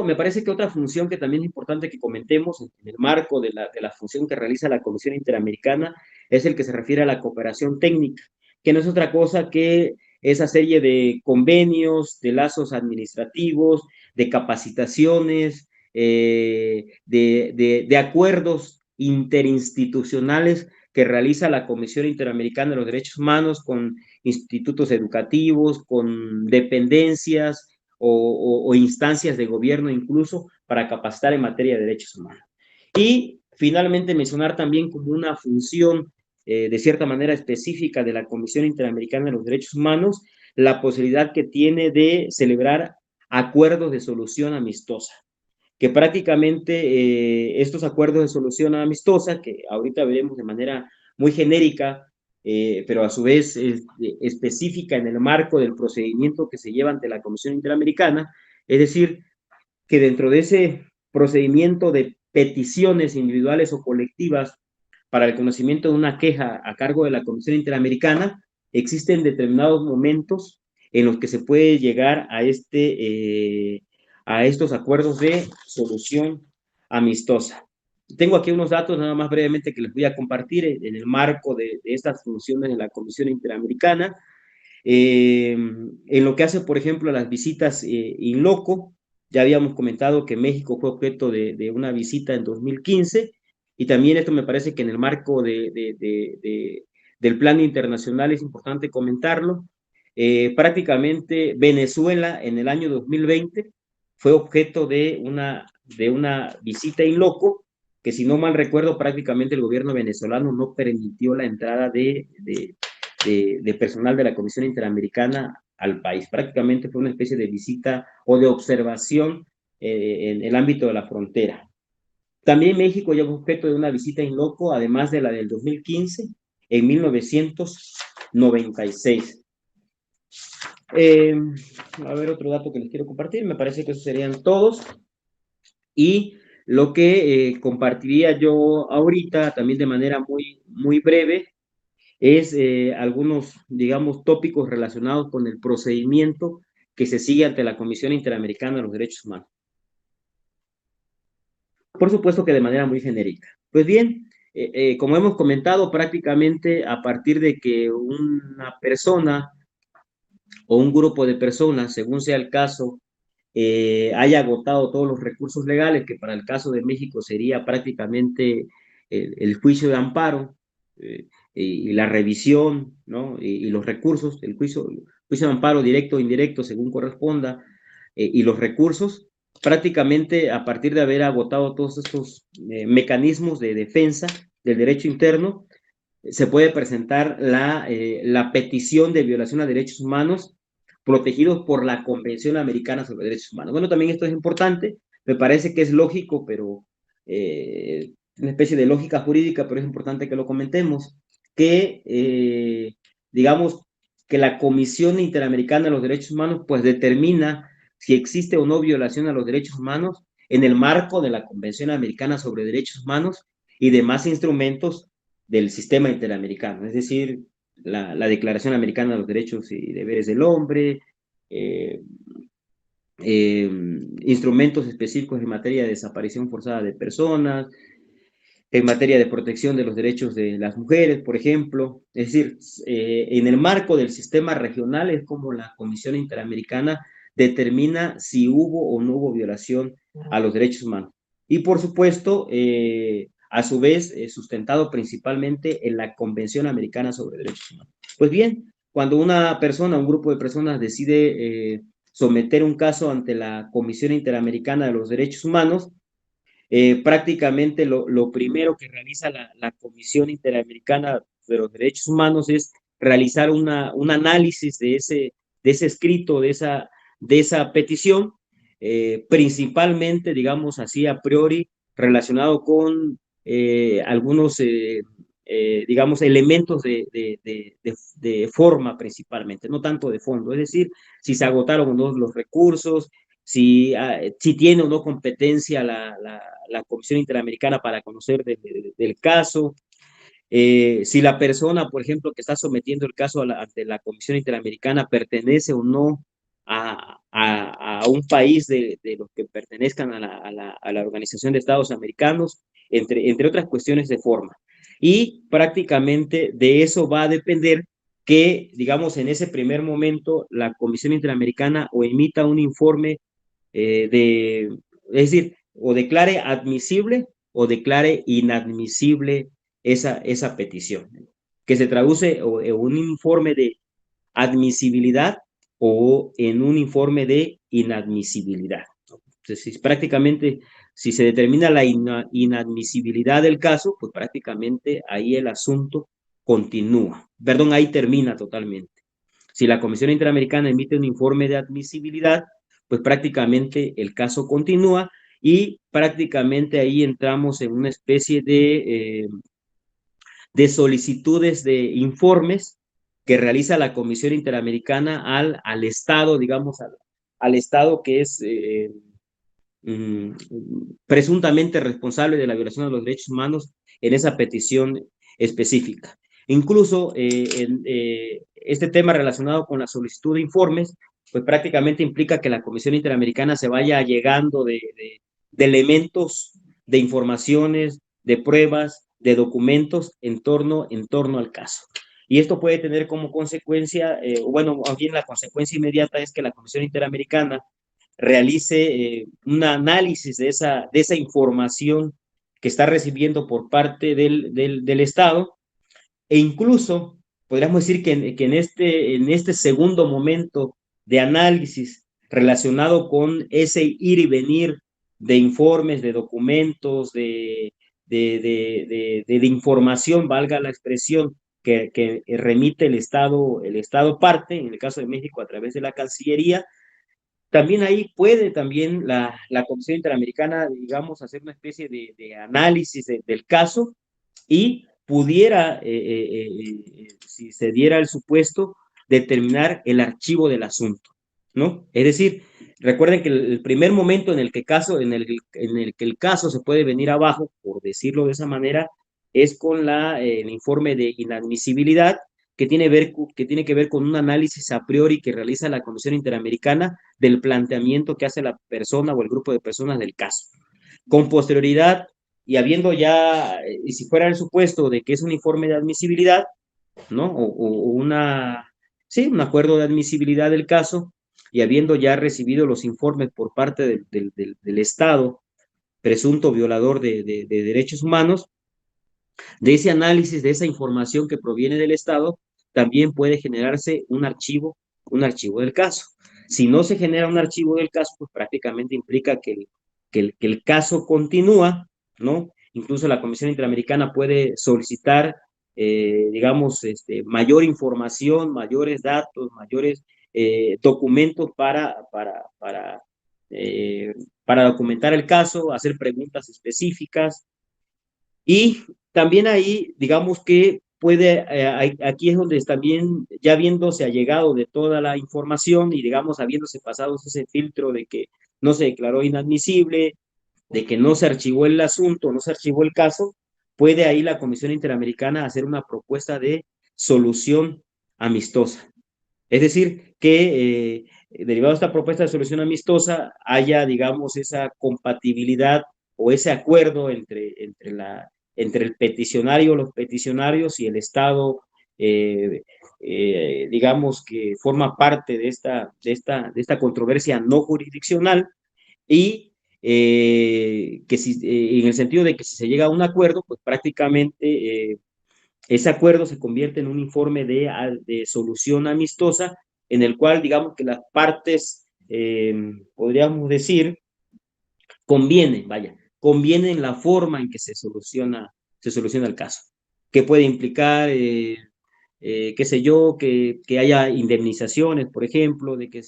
Me parece que otra función que también es importante que comentemos en el marco de la función que realiza la Comisión Interamericana es el que se refiere a la cooperación técnica, que no es otra cosa que esa serie de convenios, de lazos administrativos, de capacitaciones, de acuerdos interinstitucionales que realiza la Comisión Interamericana de los Derechos Humanos con institutos educativos, con dependencias, o instancias de gobierno incluso para capacitar en materia de derechos humanos. Y finalmente mencionar también como una función de cierta manera específica de la Comisión Interamericana de los Derechos Humanos la posibilidad que tiene de celebrar acuerdos de solución amistosa, que prácticamente estos acuerdos de solución amistosa, que ahorita veremos de manera muy genérica, pero a su vez específica en el marco del procedimiento que se lleva ante la Comisión Interamericana, es decir, que dentro de ese procedimiento de peticiones individuales o colectivas para el conocimiento de una queja a cargo de la Comisión Interamericana, existen determinados momentos en los que se puede llegar a estos acuerdos de solución amistosa. Tengo aquí unos datos nada más brevemente que les voy a compartir en el marco de estas funciones de la Comisión Interamericana. En lo que hace, por ejemplo, a las visitas in loco, ya habíamos comentado que México fue objeto de una visita en 2015, y también esto me parece que en el marco del plano internacional es importante comentarlo. Prácticamente Venezuela en el año 2020 fue objeto de una visita in loco, que si no mal recuerdo prácticamente el gobierno venezolano no permitió la entrada de personal de la Comisión Interamericana al país. Prácticamente fue una especie de visita o de observación en el ámbito de la frontera. También México ya fue objeto de una visita in loco, además de la del 2015, en 1996. A ver, otro dato que les quiero compartir, me parece que esos serían todos. Y lo que compartiría yo ahorita, también de manera muy breve, es algunos, digamos, tópicos relacionados con el procedimiento que se sigue ante la Comisión Interamericana de los Derechos Humanos. Por supuesto que de manera muy genérica. Pues bien, como hemos comentado, prácticamente a partir de que una persona o un grupo de personas, según sea el caso, haya agotado todos los recursos legales, que para el caso de México sería prácticamente el juicio de amparo y la revisión, ¿no? Y los recursos, el juicio de amparo directo o indirecto, según corresponda, y los recursos, prácticamente a partir de haber agotado todos estos mecanismos de defensa del derecho interno, se puede presentar la petición de violación a derechos humanos protegidos por la Convención Americana sobre Derechos Humanos. Bueno, también esto es importante, me parece que es lógico, pero una especie de lógica jurídica, pero es importante que lo comentemos, que digamos que la Comisión Interamericana de los Derechos Humanos pues determina si existe o no violación a los derechos humanos en el marco de la Convención Americana sobre Derechos Humanos y demás instrumentos del sistema interamericano, es decir, la Declaración Americana de los Derechos y Deberes del Hombre, eh, instrumentos específicos en materia de desaparición forzada de personas, en materia de protección de los derechos de las mujeres, por ejemplo. Es decir, en el marco del sistema regional es como la Comisión Interamericana determina si hubo o no hubo violación a los derechos humanos. Y por supuesto, a su vez, sustentado principalmente en la Convención Americana sobre Derechos Humanos. Pues bien, cuando una persona, un grupo de personas decide someter un caso ante la Comisión Interamericana de los Derechos Humanos, prácticamente lo primero que realiza la Comisión Interamericana de los Derechos Humanos es realizar un análisis de ese escrito, de esa petición, principalmente, digamos así, a priori, relacionado con algunos, digamos, elementos de forma principalmente, no tanto de fondo. Es decir, si se agotaron o no los recursos, si tiene o no competencia la Comisión Interamericana para conocer del caso, si la persona, por ejemplo, que está sometiendo el caso ante la Comisión Interamericana pertenece o no a un país de los que pertenezcan a la Organización de Estados Americanos, entre otras cuestiones de forma. Y prácticamente de eso va a depender que, digamos, en ese primer momento la Comisión Interamericana o emita un informe es decir, o declare admisible o declare inadmisible esa petición, que se traduce en un informe de admisibilidad o en un informe de inadmisibilidad. Entonces, prácticamente, si se determina la inadmisibilidad del caso, pues prácticamente ahí el asunto continúa. Perdón, ahí termina totalmente. Si la Comisión Interamericana emite un informe de admisibilidad, pues prácticamente el caso continúa y prácticamente ahí entramos en una especie de solicitudes de informes que realiza la Comisión Interamericana al Estado, digamos, al Estado que es presuntamente responsable de la violación de los derechos humanos en esa petición específica. Incluso este tema relacionado con la solicitud de informes, pues prácticamente implica que la Comisión Interamericana se vaya llegando de elementos, de informaciones, de pruebas, de documentos en torno al caso. Y esto puede tener como consecuencia, bueno, más bien la consecuencia inmediata es que la Comisión Interamericana realice un análisis de esa información que está recibiendo por parte del Estado e incluso podríamos decir que en este segundo momento de análisis relacionado con ese ir y venir de informes, de documentos, de información, valga la expresión, que remite el Estado parte, en el caso de México a través de la Cancillería, también ahí puede también la Comisión Interamericana, digamos, hacer una especie de análisis del caso y pudiera, si se diera el supuesto, determinar el archivo del asunto, ¿no? Es decir, recuerden que el primer momento en el que el caso se puede venir abajo, por decirlo de esa manera, es con el informe de inadmisibilidad que tiene que ver con un análisis a priori que realiza la Comisión Interamericana del planteamiento que hace la persona o el grupo de personas del caso. Con posterioridad, y habiendo ya, y si fuera el supuesto de que es un informe de admisibilidad, ¿no? Sí, un acuerdo de admisibilidad del caso, y habiendo ya recibido los informes por parte del Estado, presunto violador de derechos humanos, de ese análisis, de esa información que proviene del Estado, también puede generarse un archivo del caso. Si no se genera un archivo del caso, pues prácticamente implica que el caso continúa, ¿no? Incluso la Comisión Interamericana puede solicitar, digamos, mayor información, mayores datos, mayores documentos para documentar el caso, hacer preguntas específicas, y también ahí, digamos que aquí es donde también, ya habiéndose allegado de toda la información y digamos habiéndose pasado ese filtro de que no se declaró inadmisible, de que no se archivó el asunto, no se archivó el caso, puede ahí la Comisión Interamericana hacer una propuesta de solución amistosa. Es decir, que derivado de esta propuesta de solución amistosa haya, digamos, esa compatibilidad o ese acuerdo entre el peticionario, los peticionarios y el Estado, eh, digamos, que forma parte de esta controversia no jurisdiccional, y que si, en el sentido de que si se llega a un acuerdo, pues prácticamente ese acuerdo se convierte en un informe de solución amistosa en el cual, digamos que las partes, podríamos decir, conviene en la forma en que se soluciona el caso, que puede implicar, qué sé yo, que haya indemnizaciones, por ejemplo, de que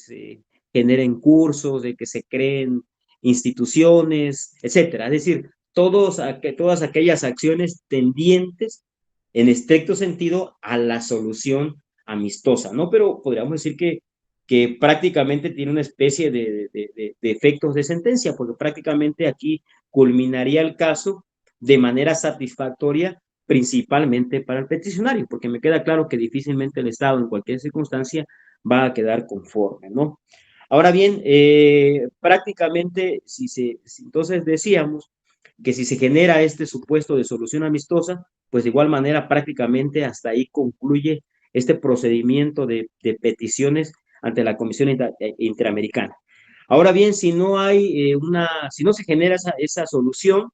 generen cursos, de que se creen instituciones, etcétera. Es decir, todas aquellas acciones tendientes en estricto sentido a la solución amistosa, ¿no? Pero podríamos decir que prácticamente tiene una especie de efectos de sentencia, porque prácticamente aquí culminaría el caso de manera satisfactoria, principalmente para el peticionario, porque me queda claro que difícilmente el Estado en cualquier circunstancia va a quedar conforme, ¿no? Ahora bien, prácticamente, entonces decíamos que si se genera este supuesto de solución amistosa, pues de igual manera prácticamente hasta ahí concluye este procedimiento de peticiones ante la Comisión Interamericana. Ahora bien, si no se genera esa solución,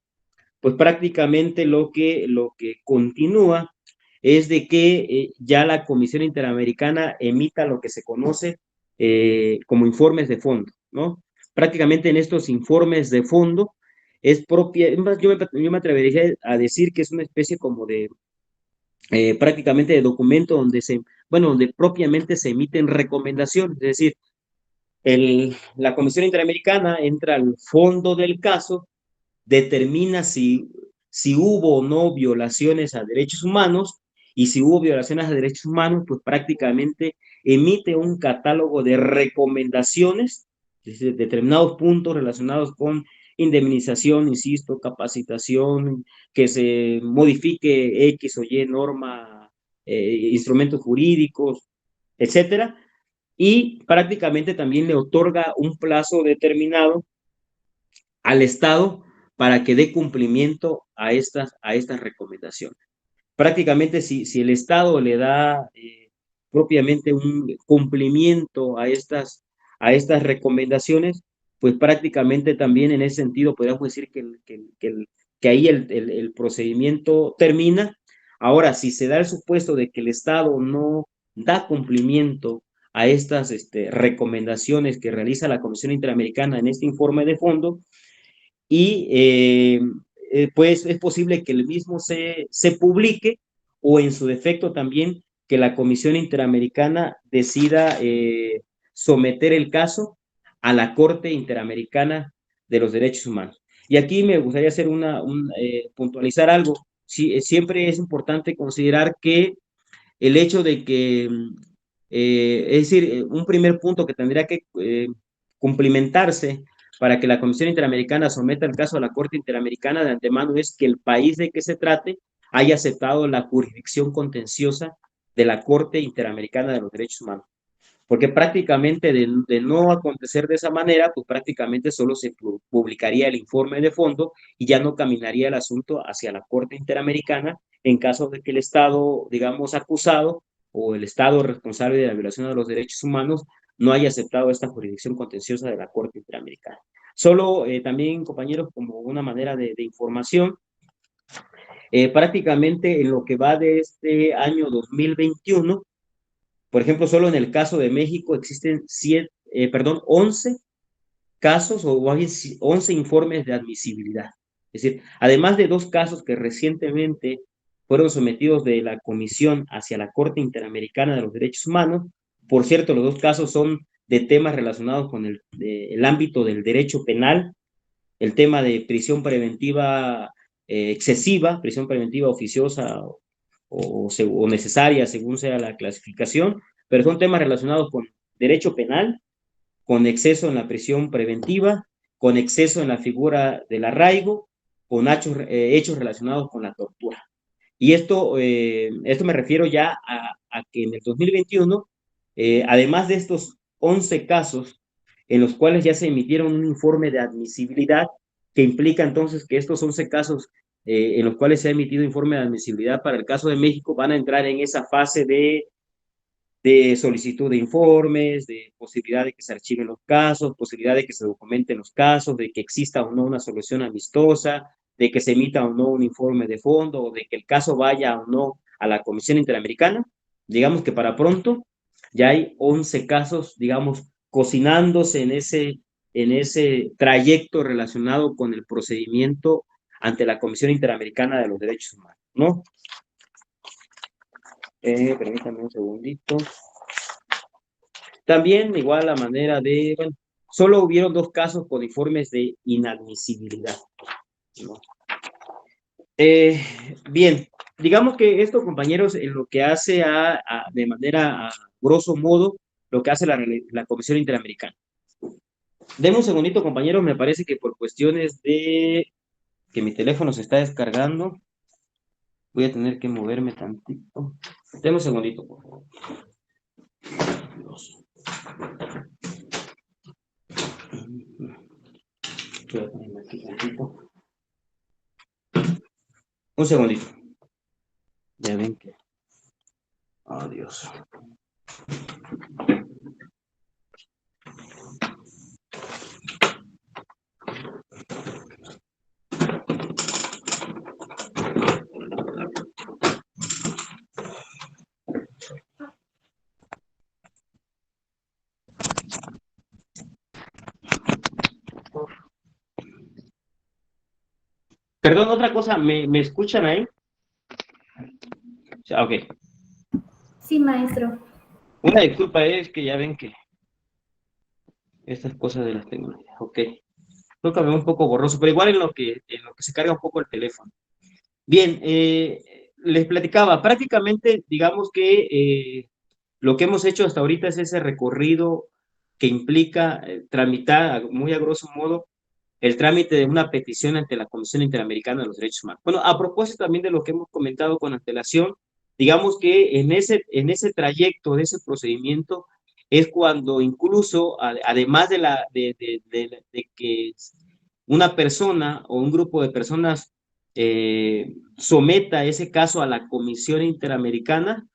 pues prácticamente lo que continúa es de que ya la Comisión Interamericana emita lo que se conoce como informes de fondo, ¿no? Prácticamente en estos informes de fondo es propia, yo me atrevería a decir que es una especie como de prácticamente de documento bueno, donde propiamente se emiten recomendaciones, es decir, la Comisión Interamericana entra al fondo del caso, determina si hubo o no violaciones a derechos humanos, y si hubo violaciones a derechos humanos, pues prácticamente emite un catálogo de recomendaciones, es decir, determinados puntos relacionados con indemnización, insisto, capacitación, que se modifique X o Y norma, instrumentos jurídicos, etcétera, y prácticamente también le otorga un plazo determinado al Estado para que dé cumplimiento a estas recomendaciones. Prácticamente si el Estado le da propiamente un cumplimiento a estas recomendaciones, pues prácticamente también en ese sentido podríamos decir que ahí el procedimiento termina. Ahora, si se da el supuesto de que el Estado no da cumplimiento a estas recomendaciones que realiza la Comisión Interamericana en este informe de fondo, y pues es posible que el mismo se publique, o en su defecto también que la Comisión Interamericana decida someter el caso a la Corte Interamericana de los Derechos Humanos. Y aquí me gustaría hacer puntualizar algo. Sí, siempre es importante considerar que el hecho de que, es decir, un primer punto que tendría que cumplimentarse para que la Comisión Interamericana someta el caso a la Corte Interamericana de antemano es que el país de que se trate haya aceptado la jurisdicción contenciosa de la Corte Interamericana de los Derechos Humanos. Porque prácticamente de no acontecer de esa manera, pues prácticamente solo se publicaría el informe de fondo y ya no caminaría el asunto hacia la Corte Interamericana en caso de que el Estado, digamos, acusado o el Estado responsable de la violación de los derechos humanos no haya aceptado esta jurisdicción contenciosa de la Corte Interamericana. Solo también, compañeros, como una manera de información, prácticamente en lo que va de este año 2021, por ejemplo, solo en el caso de México existen 11 casos o 11 informes de admisibilidad. Es decir, además de 2 casos que recientemente fueron sometidos de la Comisión hacia la Corte Interamericana de los Derechos Humanos. Por cierto, los 2 casos son de temas relacionados con el ámbito del derecho penal, el tema de prisión preventiva excesiva, prisión preventiva oficiosa o necesaria según sea la clasificación, pero son temas relacionados con derecho penal, con exceso en la prisión preventiva, con exceso en la figura del arraigo, con hechos relacionados con la tortura. Y esto me refiero ya a que en el 2021, además de estos 11 casos en los cuales ya se emitieron un informe de admisibilidad, que implica entonces que estos 11 casos en los cuales se ha emitido informe de admisibilidad para el caso de México van a entrar en esa fase de solicitud de informes, de posibilidad de que se archiven los casos, posibilidad de que se documenten los casos, de que exista o no una solución amistosa, de que se emita o no un informe de fondo, o de que el caso vaya o no a la Comisión Interamericana. Digamos que para pronto ya hay 11 casos, digamos, cocinándose en ese trayecto relacionado con el procedimiento ante la Comisión Interamericana de los Derechos Humanos, ¿no? Permítame un segundito. También igual la manera de, bueno, solo hubieron 2 casos con informes de inadmisibilidad, ¿no? Bien, digamos que esto, compañeros, en lo que hace de manera, grosso modo, lo que hace la Comisión Interamericana. Denme un segundito, compañeros, me parece que por cuestiones de que mi teléfono se está descargando, voy a tener que moverme tantito. Denme un segundito, por favor. Dios. Voy a ponerme aquí tantito. Un segundito. Ya ven que... Oh, Dios. Perdón, otra cosa, ¿me escuchan ahí? Ok. Sí, maestro. Una disculpa es que ya ven que estas cosas de las tecnologías. Ok. Creo que me veo un poco borroso, pero igual en lo que se carga un poco el teléfono. Bien, les platicaba, prácticamente, digamos que lo que hemos hecho hasta ahorita es ese recorrido que implica tramitar, muy a grosso modo, el trámite de una petición ante la Comisión Interamericana de los Derechos Humanos. Bueno, a propósito también de lo que hemos comentado con antelación, digamos que en ese trayecto, de ese procedimiento, es cuando incluso, además de que una persona o un grupo de personas someta ese caso a la Comisión Interamericana,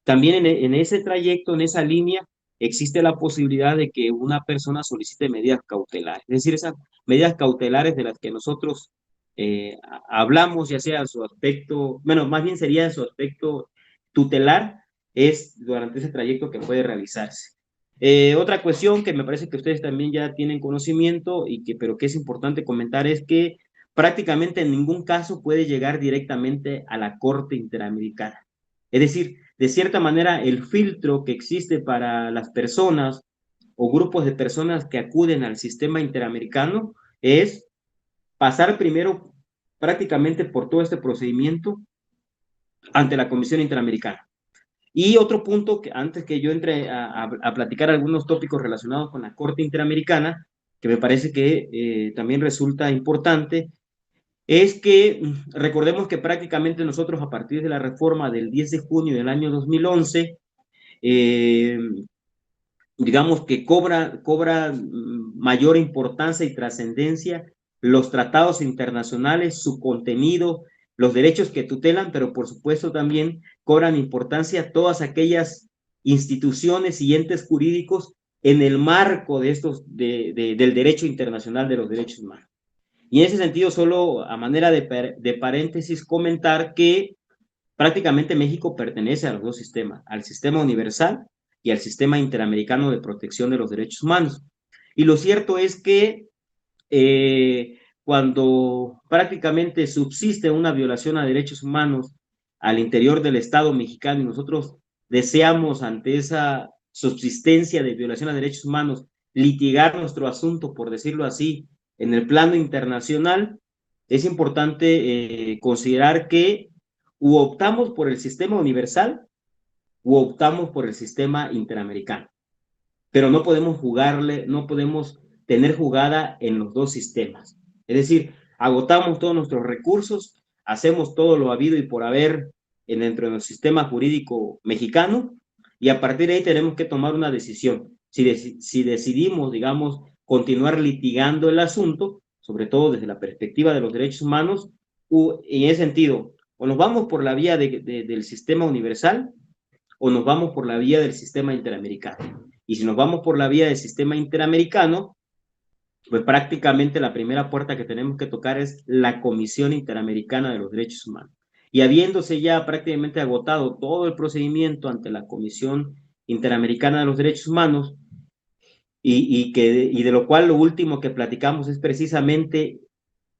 también en ese trayecto, en esa línea, existe la posibilidad de que una persona solicite medidas cautelares. Es decir, esas medidas cautelares de las que nosotros hablamos, ya sea en su aspecto, bueno, más bien sería en su aspecto tutelar, es durante ese trayecto que puede realizarse. Otra cuestión que me parece que ustedes también ya tienen conocimiento, pero que es importante comentar, es que prácticamente en ningún caso puede llegar directamente a la Corte Interamericana. Es decir, de cierta manera, el filtro que existe para las personas o grupos de personas que acuden al sistema interamericano es pasar primero prácticamente por todo este procedimiento ante la Comisión Interamericana. Y otro punto, que antes que yo entre a platicar algunos tópicos relacionados con la Corte Interamericana, que me parece que también resulta importante, es que recordemos que prácticamente nosotros a partir de la reforma del 10 de junio del año 2011, eh, digamos que cobra mayor importancia y trascendencia los tratados internacionales, su contenido, los derechos que tutelan, pero por supuesto también cobran importancia todas aquellas instituciones y entes jurídicos en el marco del derecho internacional de los derechos humanos. Y en ese sentido, solo a manera de paréntesis, comentar que prácticamente México pertenece a los 2 sistemas, al sistema universal y al sistema interamericano de protección de los derechos humanos. Y lo cierto es que cuando prácticamente subsiste una violación a derechos humanos al interior del Estado mexicano y nosotros deseamos ante esa subsistencia de violación a derechos humanos litigar nuestro asunto, por decirlo así, en el plano internacional, es importante considerar que u optamos por el sistema universal u optamos por el sistema interamericano. Pero no podemos no podemos tener jugada en los 2 sistemas. Es decir, agotamos todos nuestros recursos, hacemos todo lo habido y por haber dentro del sistema jurídico mexicano y a partir de ahí tenemos que tomar una decisión. Si decidimos, digamos, continuar litigando el asunto, sobre todo desde la perspectiva de los derechos humanos, en ese sentido, o nos vamos por la vía del sistema universal o nos vamos por la vía del sistema interamericano. Y si nos vamos por la vía del sistema interamericano, pues prácticamente la primera puerta que tenemos que tocar es la Comisión Interamericana de los Derechos Humanos. Y habiéndose ya prácticamente agotado todo el procedimiento ante la Comisión Interamericana de los Derechos Humanos, y de lo cual lo último que platicamos es precisamente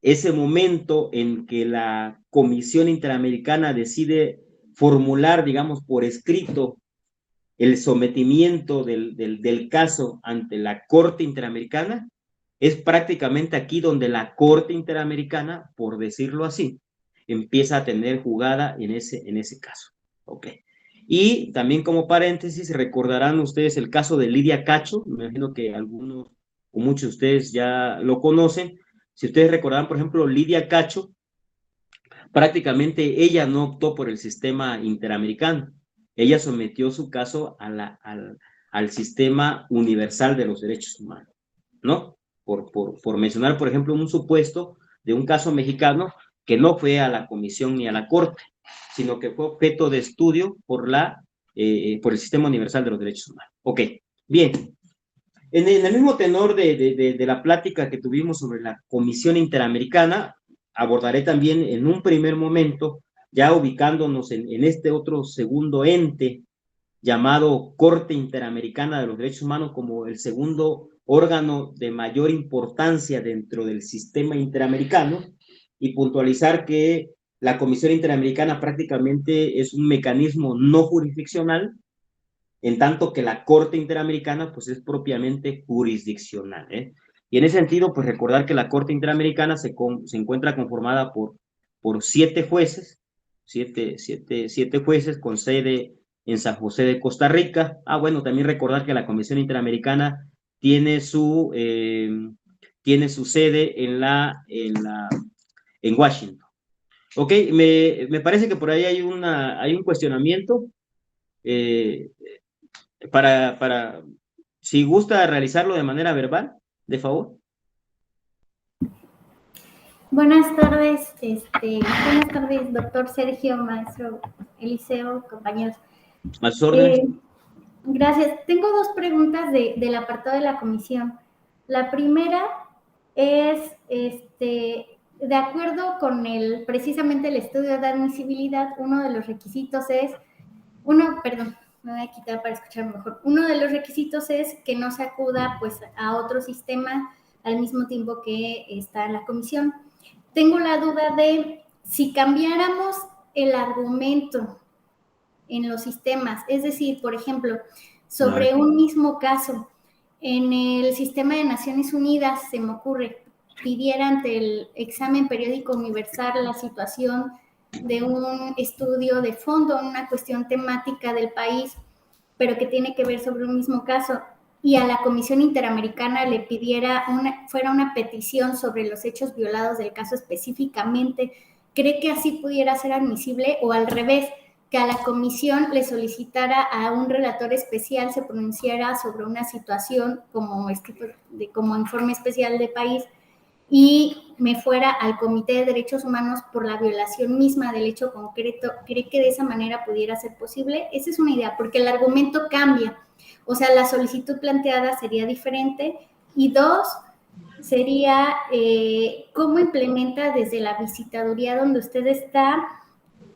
ese momento en que la Comisión Interamericana decide formular, digamos, por escrito el sometimiento del caso ante la Corte Interamericana, es prácticamente aquí donde la Corte Interamericana, por decirlo así, empieza a tener jugada en ese caso. Ok. Y también como paréntesis, recordarán ustedes el caso de Lidia Cacho, me imagino que algunos o muchos de ustedes ya lo conocen. Si ustedes recordarán, por ejemplo, Lidia Cacho, prácticamente ella no optó por el sistema interamericano, ella sometió su caso al sistema universal de los derechos humanos, ¿no? Por mencionar, por ejemplo, un supuesto de un caso mexicano que no fue a la comisión ni a la corte, sino que fue objeto de estudio por el sistema universal de los derechos humanos. Ok, bien. En el mismo tenor de la plática que tuvimos sobre la Comisión Interamericana, abordaré también en un primer momento, ya ubicándonos en este otro segundo ente llamado Corte Interamericana de los Derechos Humanos como el segundo órgano de mayor importancia dentro del sistema interamericano, y puntualizar que la Comisión Interamericana prácticamente es un mecanismo no jurisdiccional, en tanto que la Corte Interamericana pues es propiamente jurisdiccional, ¿eh? Y en ese sentido, pues recordar que la Corte Interamericana se encuentra conformada por 7 jueces, siete jueces con sede en San José de Costa Rica. Bueno, también recordar que la Comisión Interamericana tiene su sede en Washington. Ok, me parece que por ahí hay un cuestionamiento. Eh, si gusta realizarlo de manera verbal, de favor. Buenas tardes, doctor Sergio, maestro Eliseo, compañeros. A sus órdenes. Gracias. Tengo 2 preguntas del apartado de la comisión. La primera es, de acuerdo con precisamente el estudio de admisibilidad, uno de los requisitos es, me voy a quitar para escuchar mejor. Uno de los requisitos es que no se acuda pues a otro sistema al mismo tiempo que está en la comisión. Tengo la duda de si cambiáramos el argumento en los sistemas, es decir, por ejemplo, sobre un mismo caso, en el sistema de Naciones Unidas, se me ocurre, pidiera ante el examen periódico universal la situación de un estudio de fondo, una cuestión temática del país, pero que tiene que ver sobre un mismo caso, y a la Comisión Interamericana le pidiera fuera una petición sobre los hechos violados del caso específicamente, ¿cree que así pudiera ser admisible? O al revés, que a la comisión le solicitara a un relator especial se pronunciara sobre una situación como informe especial de país y me fuera al Comité de Derechos Humanos por la violación misma del hecho concreto. ¿Cree que de esa manera pudiera ser posible? Esa es una idea, porque el argumento cambia. O sea, la solicitud planteada sería diferente. Y 2, sería cómo implementa desde la visitaduría donde usted está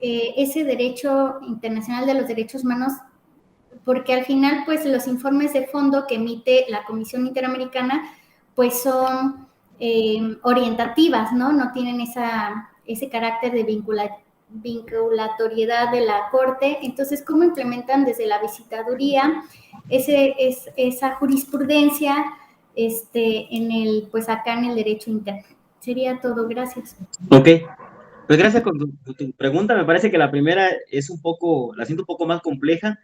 ese derecho internacional de los derechos humanos, porque al final, pues, los informes de fondo que emite la Comisión Interamericana, pues, son orientativas, ¿no? No tienen ese carácter de vinculatoriedad de la Corte. Entonces, ¿cómo implementan desde la visitaduría esa jurisprudencia pues acá en el derecho interno? Sería todo. Gracias. Ok. Pues gracias por tu pregunta. Me parece que la primera la siento un poco más compleja.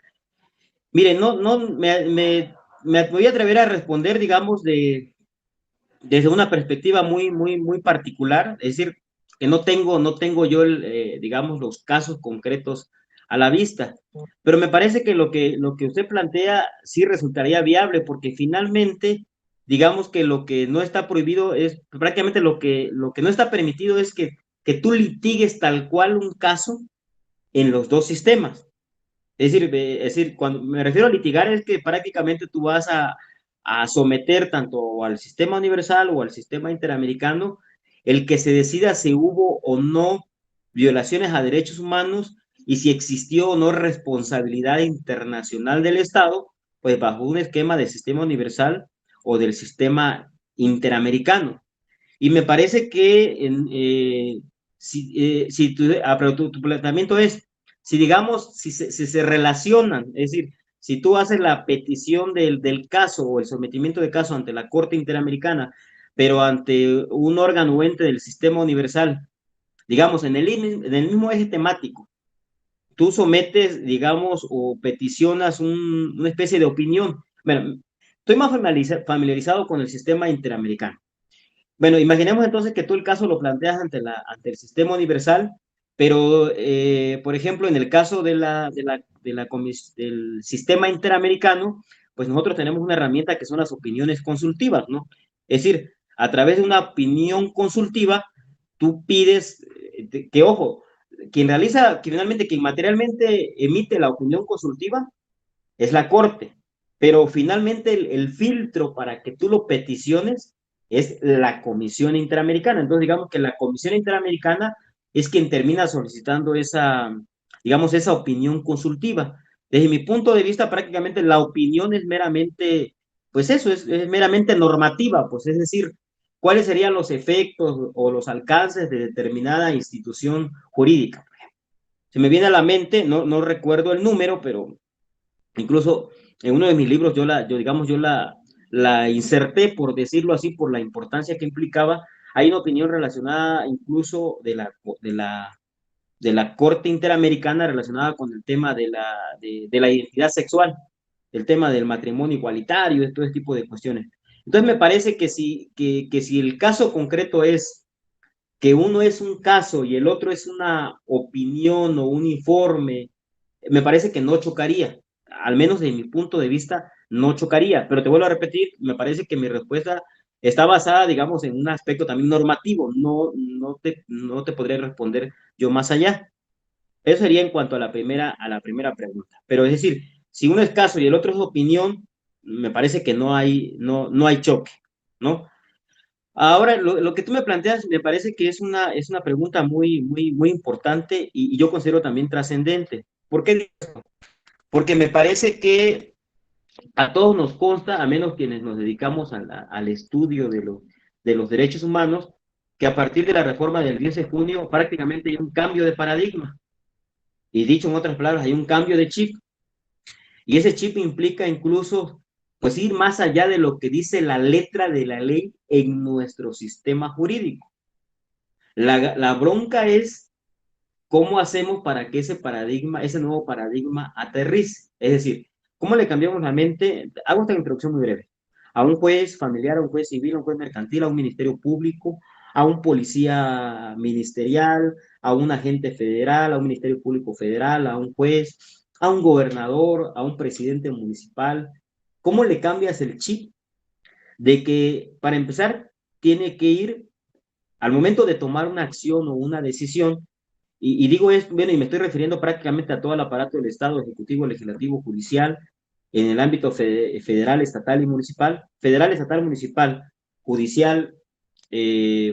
Miren, me voy a atrever a responder, digamos, desde una perspectiva muy, muy, muy particular. Es decir, que no tengo yo, digamos, los casos concretos a la vista. Pero me parece que lo que usted plantea sí resultaría viable, porque finalmente, digamos que lo que no está prohibido es, prácticamente lo que no está permitido es que tú litigues tal cual un caso en los 2 sistemas. Es decir, cuando me refiero a litigar es que prácticamente tú vas a someter tanto al sistema universal o al sistema interamericano el que se decida si hubo o no violaciones a derechos humanos y si existió o no responsabilidad internacional del Estado, pues bajo un esquema del sistema universal o del sistema interamericano. Y me parece que pero tu planteamiento es, si digamos, si se relacionan, es decir, si tú haces la petición del caso o el sometimiento de caso ante la Corte Interamericana, pero ante un órgano o ente del sistema universal, digamos, en el mismo eje temático, tú sometes, digamos, o peticionas una especie de opinión. Bueno, estoy más familiarizado con el sistema interamericano. Bueno, imaginemos entonces que tú el caso lo planteas ante el sistema universal, pero, por ejemplo, en el caso del sistema interamericano, pues nosotros tenemos una herramienta que son las opiniones consultivas, ¿no? Es decir, a través de una opinión consultiva, tú pides ojo, quien materialmente emite la opinión consultiva es la Corte, pero finalmente el filtro para que tú lo peticiones es la Comisión Interamericana. Entonces, digamos que la Comisión Interamericana es quien termina solicitando digamos, esa opinión consultiva. Desde mi punto de vista, prácticamente la opinión es meramente, pues eso, es meramente normativa, pues es decir, cuáles serían los efectos o los alcances de determinada institución jurídica. Se me viene a la mente, no recuerdo el número, pero incluso en uno de mis libros yo la inserté, por decirlo así, por la importancia que implicaba. Hay una opinión relacionada incluso de la Corte Interamericana relacionada con el tema de la identidad sexual, el tema del matrimonio igualitario, de todo ese tipo de cuestiones. Entonces me parece que si el caso concreto es que uno es un caso y el otro es una opinión o un informe, me parece que no chocaría, al menos desde mi punto de vista, no chocaría. Pero te vuelvo a repetir, me parece que mi respuesta está basada, digamos, en un aspecto también normativo, no te podría responder yo más allá. Eso sería en cuanto a la primera pregunta. Pero es decir, si uno es caso y el otro es opinión, me parece que no hay choque, ¿no? Ahora, lo que tú me planteas me parece que es una pregunta muy, muy, muy importante y yo considero también trascendente. ¿Por qué? Porque me parece que a todos nos consta, a menos quienes nos dedicamos al estudio de los derechos humanos, que a partir de la reforma del 10 de junio prácticamente hay un cambio de paradigma. Y dicho en otras palabras, hay un cambio de chip. Y ese chip implica incluso, pues, ir más allá de lo que dice la letra de la ley en nuestro sistema jurídico. La bronca es cómo hacemos para que ese nuevo paradigma aterrice. Es decir, cómo le cambiamos la mente, hago esta introducción muy breve, a un juez familiar, a un juez civil, a un juez mercantil, a un ministerio público, a un policía ministerial, a un agente federal, a un ministerio público federal, a un juez, a un gobernador, a un presidente municipal. ¿Cómo le cambias el chip de que, para empezar, tiene que ir al momento de tomar una acción o una decisión? Y digo esto, bueno, y me estoy refiriendo prácticamente a todo el aparato del Estado, ejecutivo, legislativo, judicial, en el ámbito federal, estatal y municipal, federal, estatal, municipal, judicial,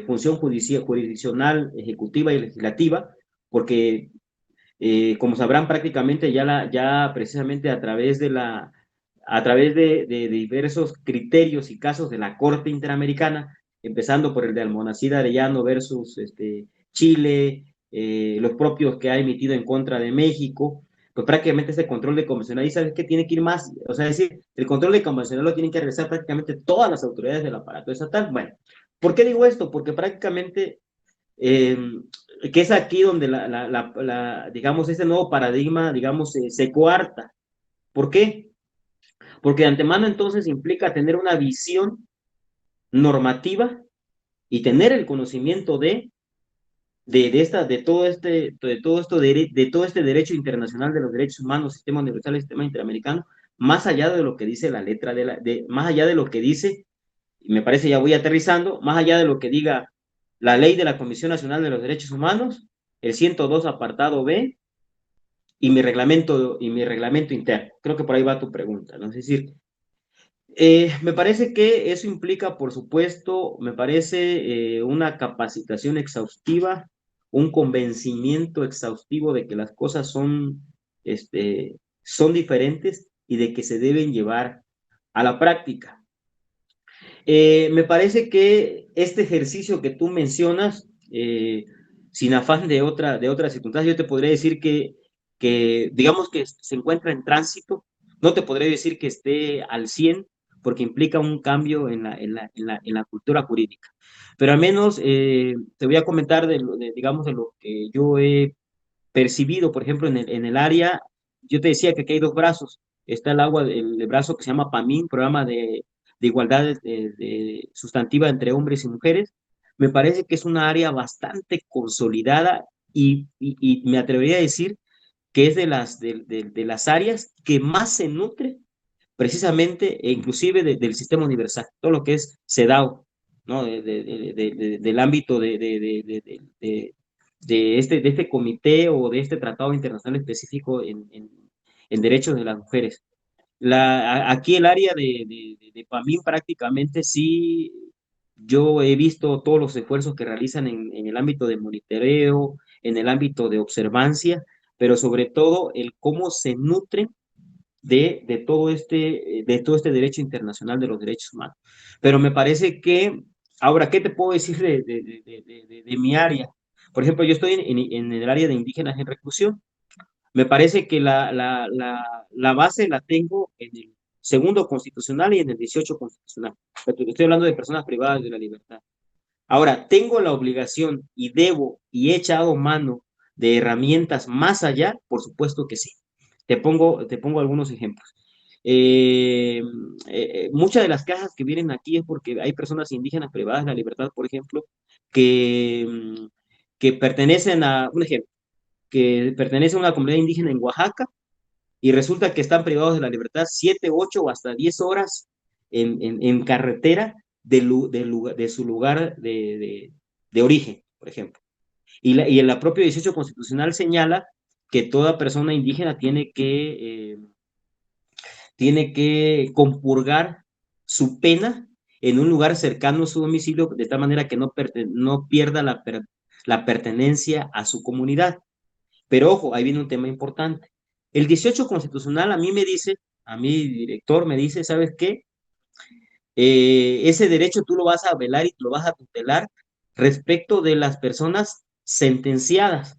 función jurisdiccional, ejecutiva y legislativa, porque, como sabrán, prácticamente ya precisamente a través de diversos criterios y casos de la Corte Interamericana, empezando por el de Almonacid Arellano versus Chile, los propios que ha emitido en contra de México, pues prácticamente ese control de convencional, y sabes que tiene que ir más, o sea, es decir, el control de convencional lo tienen que realizar prácticamente todas las autoridades del aparato estatal. Bueno, ¿por qué digo esto? Porque prácticamente, eh, que es aquí donde digamos, ese nuevo paradigma, digamos, se coarta. ¿Por qué? Porque de antemano entonces implica tener una visión normativa y tener el conocimiento de todo este derecho internacional de los derechos humanos, sistema universal, sistema interamericano, más allá de lo que dice la letra más allá de lo que dice, y me parece, ya voy aterrizando, más allá de lo que diga la ley de la Comisión Nacional de los Derechos Humanos, el 102 apartado B, y mi reglamento interno. Creo que por ahí va tu pregunta, ¿no? Es decir, me parece que eso implica, por supuesto, me parece, una capacitación exhaustiva, un convencimiento exhaustivo de que las cosas son diferentes y de que se deben llevar a la práctica. Me parece que este ejercicio que tú mencionas, sin afán de otra circunstancia, yo te podría decir que digamos que se encuentra en tránsito. No te podré decir que esté al 100 porque implica un cambio en la cultura jurídica. Pero al menos te voy a comentar digamos, de lo que yo he percibido, por ejemplo, en el área. Yo te decía que aquí hay dos brazos. Está el brazo que se llama PAMIN, Programa de Igualdad Sustantiva entre Hombres y Mujeres. Me parece que es una área bastante consolidada y me atrevería a decir que es de las áreas que más se nutre precisamente, e inclusive del sistema universal, todo lo que es CEDAW, ¿no? Del ámbito de este comité o de este tratado internacional específico en derechos de las mujeres. Aquí el área de PAMIN prácticamente sí, yo he visto todos los esfuerzos que realizan en el ámbito de monitoreo, en el ámbito de observancia, pero sobre todo el cómo se nutre de todo este derecho internacional de los derechos humanos. Pero me parece que, ahora, ¿qué te puedo decir de mi área? Por ejemplo, yo estoy en el área de indígenas en reclusión. Me parece que la base la tengo en el segundo constitucional y en el 18 constitucional. Estoy hablando de personas privadas de la libertad. Ahora, tengo la obligación y debo y he echado mano de herramientas más allá, por supuesto que sí. Te pongo algunos ejemplos. Muchas de las cajas que vienen aquí es porque hay personas indígenas privadas de la libertad, por ejemplo, que, mm, que pertenecen un ejemplo, que pertenecen a una comunidad indígena en Oaxaca y resulta que están privados de la libertad 7, 8 o hasta 10 horas en carretera de su lugar de origen, por ejemplo. Y en la propia 18 constitucional señala que toda persona indígena tiene que compurgar su pena en un lugar cercano a su domicilio, de tal manera que no pierda la pertenencia a su comunidad. Pero ojo, ahí viene un tema importante. El 18 constitucional a mi director me dice, ¿sabes qué? Ese derecho tú lo vas a velar y lo vas a tutelar respecto de las personas sentenciadas,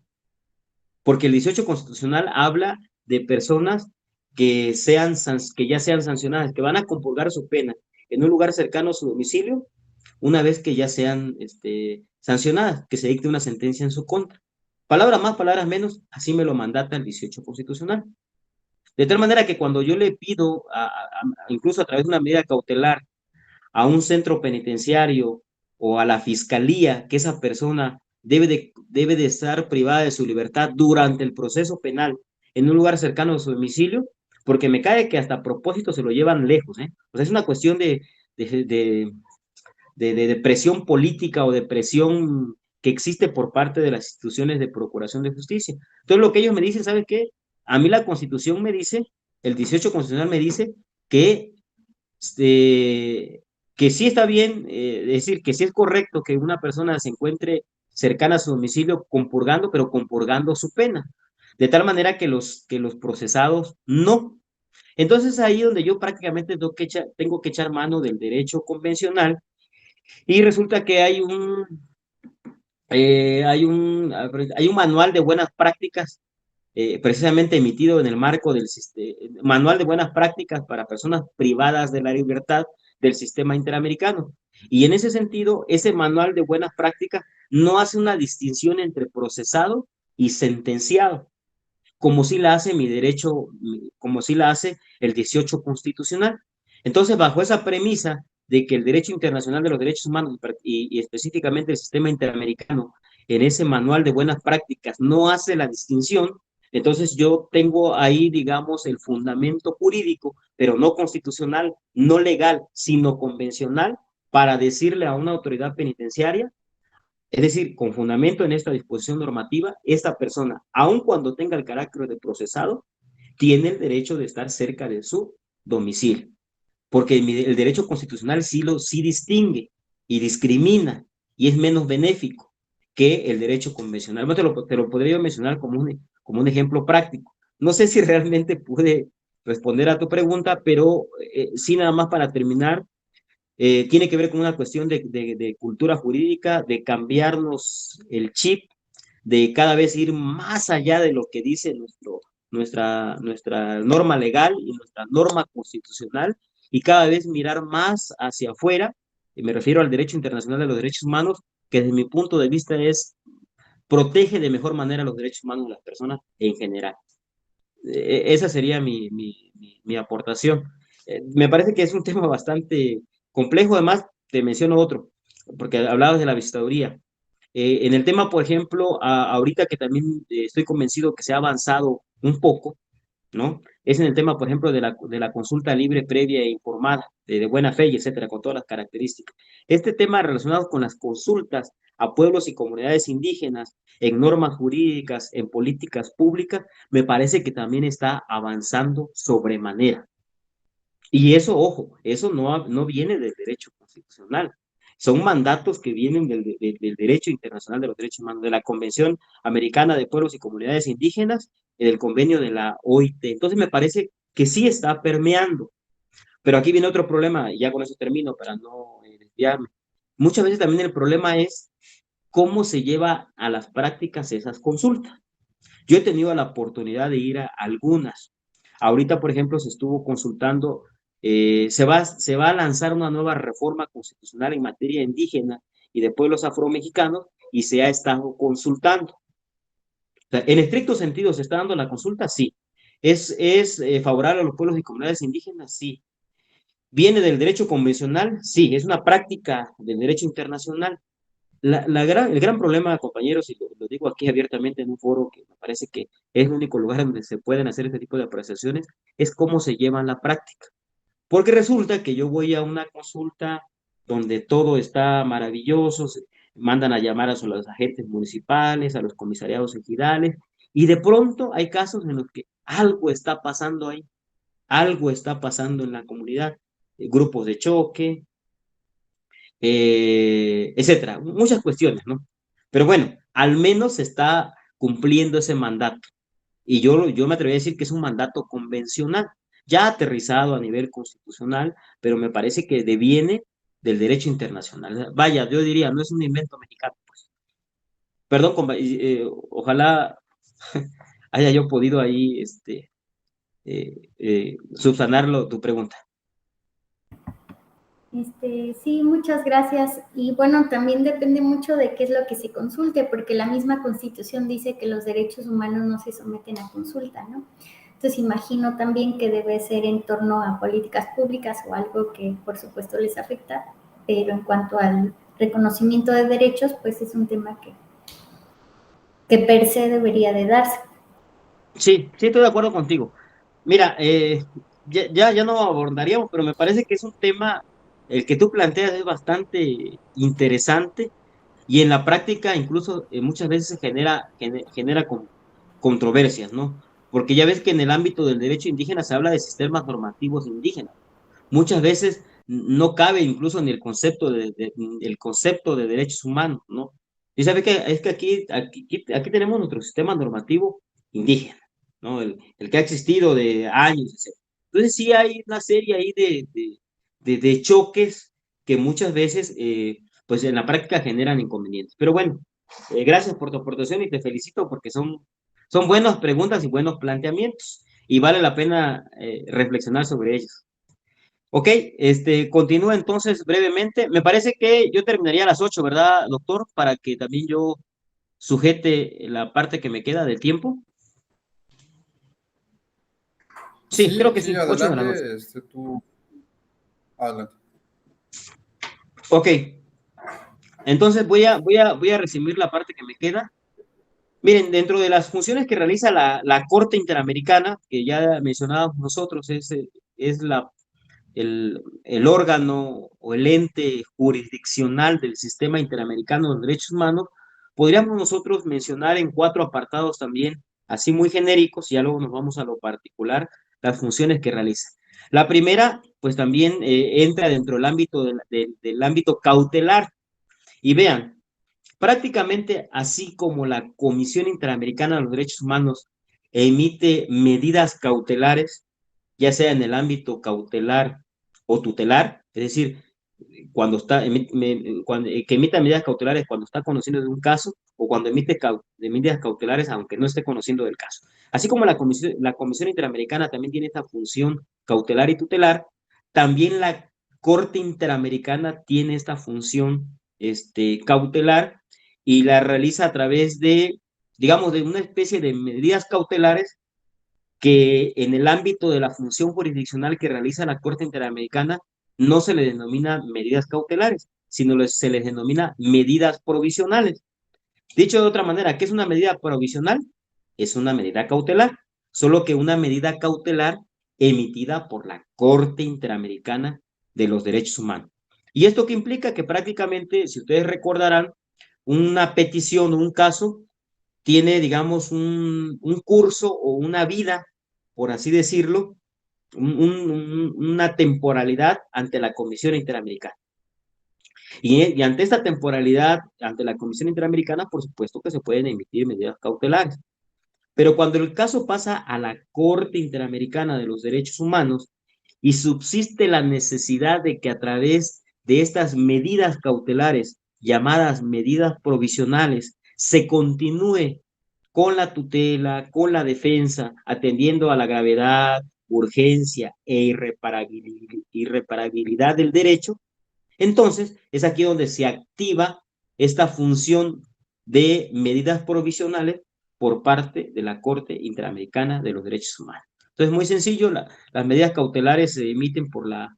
porque el 18 constitucional habla de personas que ya sean sancionadas, que van a compurgar su pena en un lugar cercano a su domicilio, una vez que ya sean sancionadas, que se dicte una sentencia en su contra. Palabras más, palabras menos, así me lo mandata el 18 constitucional. De tal manera que cuando yo le pido, incluso a través de una medida cautelar, a un centro penitenciario o a la fiscalía que esa persona debe de estar privada de su libertad durante el proceso penal en un lugar cercano a su domicilio, porque me cae que hasta a propósito se lo llevan lejos, ¿eh? O sea, es una cuestión de presión política o de presión que existe por parte de las instituciones de procuración de justicia. Entonces, lo que ellos me dicen, ¿sabe qué? A mí la Constitución me dice, el 18 constitucional me dice que que sí está bien, es decir, que sí es correcto que una persona se encuentre cercana a su domicilio compurgando, pero compurgando su pena, de tal manera que los procesados no. Entonces ahí donde yo prácticamente tengo que echar mano del derecho convencional y resulta que hay un manual de buenas prácticas precisamente emitido en el marco del Manual de Buenas Prácticas para Personas Privadas de la Libertad del Sistema Interamericano. Y en ese sentido, ese Manual de Buenas Prácticas no hace una distinción entre procesado y sentenciado, como sí la hace como sí la hace el 18 constitucional. Entonces, bajo esa premisa de que el derecho internacional de los derechos humanos y específicamente el sistema interamericano en ese manual de buenas prácticas no hace la distinción, entonces yo tengo ahí, digamos, el fundamento jurídico, pero no constitucional, no legal, sino convencional, para decirle a una autoridad penitenciaria, es decir, con fundamento en esta disposición normativa, esta persona, aun cuando tenga el carácter de procesado, tiene el derecho de estar cerca de su domicilio, porque el derecho constitucional sí distingue y discrimina y es menos benéfico que el derecho convencional. Bueno, te lo podría mencionar como un ejemplo práctico. No sé si realmente pude responder a tu pregunta, pero sí, nada más para terminar, tiene que ver con una cuestión de cultura jurídica, de cambiarnos el chip, de cada vez ir más allá de lo que dice nuestra norma legal y nuestra norma constitucional, y cada vez mirar más hacia afuera, y me refiero al derecho internacional de los derechos humanos, que desde mi punto de vista protege de mejor manera los derechos humanos de las personas en general. Esa sería mi aportación. Me parece que es un tema bastante complejo. Además, te menciono otro, porque hablabas de la visitaduría. En el tema, por ejemplo, ahorita que también estoy convencido que se ha avanzado un poco, ¿no? Es en el tema, por ejemplo, de la consulta libre, previa e informada, de buena fe y etcétera, con todas las características. Este tema relacionado con las consultas a pueblos y comunidades indígenas en normas jurídicas, en políticas públicas, me parece que también está avanzando sobremanera. Y eso, ojo, eso no viene del derecho constitucional. Son mandatos que vienen del derecho internacional de los derechos humanos, de la Convención Americana de Pueblos y Comunidades Indígenas y del convenio de la OIT. Entonces me parece que sí está permeando. Pero aquí viene otro problema, y ya con eso termino para no desviarme. Muchas veces también el problema es cómo se lleva a las prácticas esas consultas. Yo he tenido la oportunidad de ir a algunas. Ahorita, por ejemplo, se estuvo consultando, se va a lanzar una nueva reforma constitucional en materia indígena y de pueblos afromexicanos, y se ha estado consultando. O sea, en estricto sentido, ¿se está dando la consulta? Sí. ¿Es favorable a los pueblos y comunidades indígenas? Sí. ¿Viene del derecho convencional? Sí. ¿Es una práctica del derecho internacional? El gran problema, compañeros, y lo digo aquí abiertamente en un foro que me parece que es el único lugar donde se pueden hacer este tipo de apreciaciones, es cómo se lleva en la práctica. Porque resulta que yo voy a una consulta donde todo está maravilloso, mandan a llamar a los agentes municipales, a los comisariados ejidales, y de pronto hay casos en los que algo está pasando ahí, algo está pasando en la comunidad, grupos de choque, etcétera, muchas cuestiones, ¿no? Pero bueno, al menos se está cumpliendo ese mandato. Y yo me atrevería a decir que es un mandato convencional, ya aterrizado a nivel constitucional, pero me parece que deviene del derecho internacional. Vaya, yo diría, no es un invento mexicano, pues. Perdón, ojalá haya yo podido ahí subsanarlo tu pregunta. Sí, muchas gracias. Y bueno, también depende mucho de qué es lo que se consulte, porque la misma Constitución dice que los derechos humanos no se someten a consulta, ¿no? Entonces imagino también que debe ser en torno a políticas públicas o algo que por supuesto les afecta, pero en cuanto al reconocimiento de derechos, pues es un tema que per se debería de darse. Sí, sí, estoy de acuerdo contigo. Mira, ya no abordaríamos, pero me parece que es un tema, el que tú planteas es bastante interesante, y en la práctica incluso muchas veces se genera controversias, ¿no? Porque ya ves que en el ámbito del derecho indígena se habla de sistemas normativos indígenas. Muchas veces no cabe incluso ni el concepto de derechos humanos, ¿no? Y sabes que es que aquí tenemos nuestro sistema normativo indígena, ¿no? El que ha existido de años, etc. Entonces sí hay una serie ahí de choques que muchas veces, pues en la práctica generan inconvenientes. Pero bueno, gracias por tu aportación y te felicito porque son buenas preguntas y buenos planteamientos, y vale la pena reflexionar sobre ellos. Ok, continúa entonces brevemente. Me parece que yo terminaría a las 8, ¿verdad, doctor? Para que también yo sujete la parte que me queda de tiempo. Sí, creo Sí, que sí, sí, 8 de la noche. adelante, tú, adelante. Ok, entonces voy a resumir la parte que me queda. Miren, dentro de las funciones que realiza la Corte Interamericana, que ya mencionábamos nosotros, es el órgano o el ente jurisdiccional del Sistema Interamericano de los Derechos Humanos, podríamos nosotros mencionar en 4 apartados también, así muy genéricos, y ya luego nos vamos a lo particular, las funciones que realiza. La primera, pues también entra dentro del ámbito del ámbito cautelar. Y vean, prácticamente así como la Comisión Interamericana de los Derechos Humanos emite medidas cautelares, ya sea en el ámbito cautelar o tutelar, es decir, cuando está, que emita medidas cautelares cuando está conociendo de un caso o cuando emite medidas cautelares aunque no esté conociendo del caso. Así como la Comisión Interamericana también tiene esta función cautelar y tutelar, también la Corte Interamericana tiene esta función cautelar y la realiza a través de, digamos, de una especie de medidas cautelares que en el ámbito de la función jurisdiccional que realiza la Corte Interamericana no se le denomina medidas cautelares, sino se les denomina medidas provisionales. Dicho de otra manera, ¿qué es una medida provisional? Es una medida cautelar, solo que una medida cautelar emitida por la Corte Interamericana de los Derechos Humanos. ¿Y esto qué implica? Que prácticamente, si ustedes recordarán, una petición o un caso tiene, digamos, un curso o una vida, por así decirlo, una temporalidad ante la Comisión Interamericana. Y ante esta temporalidad, ante la Comisión Interamericana, por supuesto que se pueden emitir medidas cautelares. Pero cuando el caso pasa a la Corte Interamericana de los Derechos Humanos y subsiste la necesidad de que a través de estas medidas cautelares, llamadas medidas provisionales, se continúe con la tutela, con la defensa, atendiendo a la gravedad, urgencia e irreparabilidad del derecho, entonces es aquí donde se activa esta función de medidas provisionales por parte de la Corte Interamericana de los Derechos Humanos. Entonces, muy sencillo, las medidas cautelares se emiten por la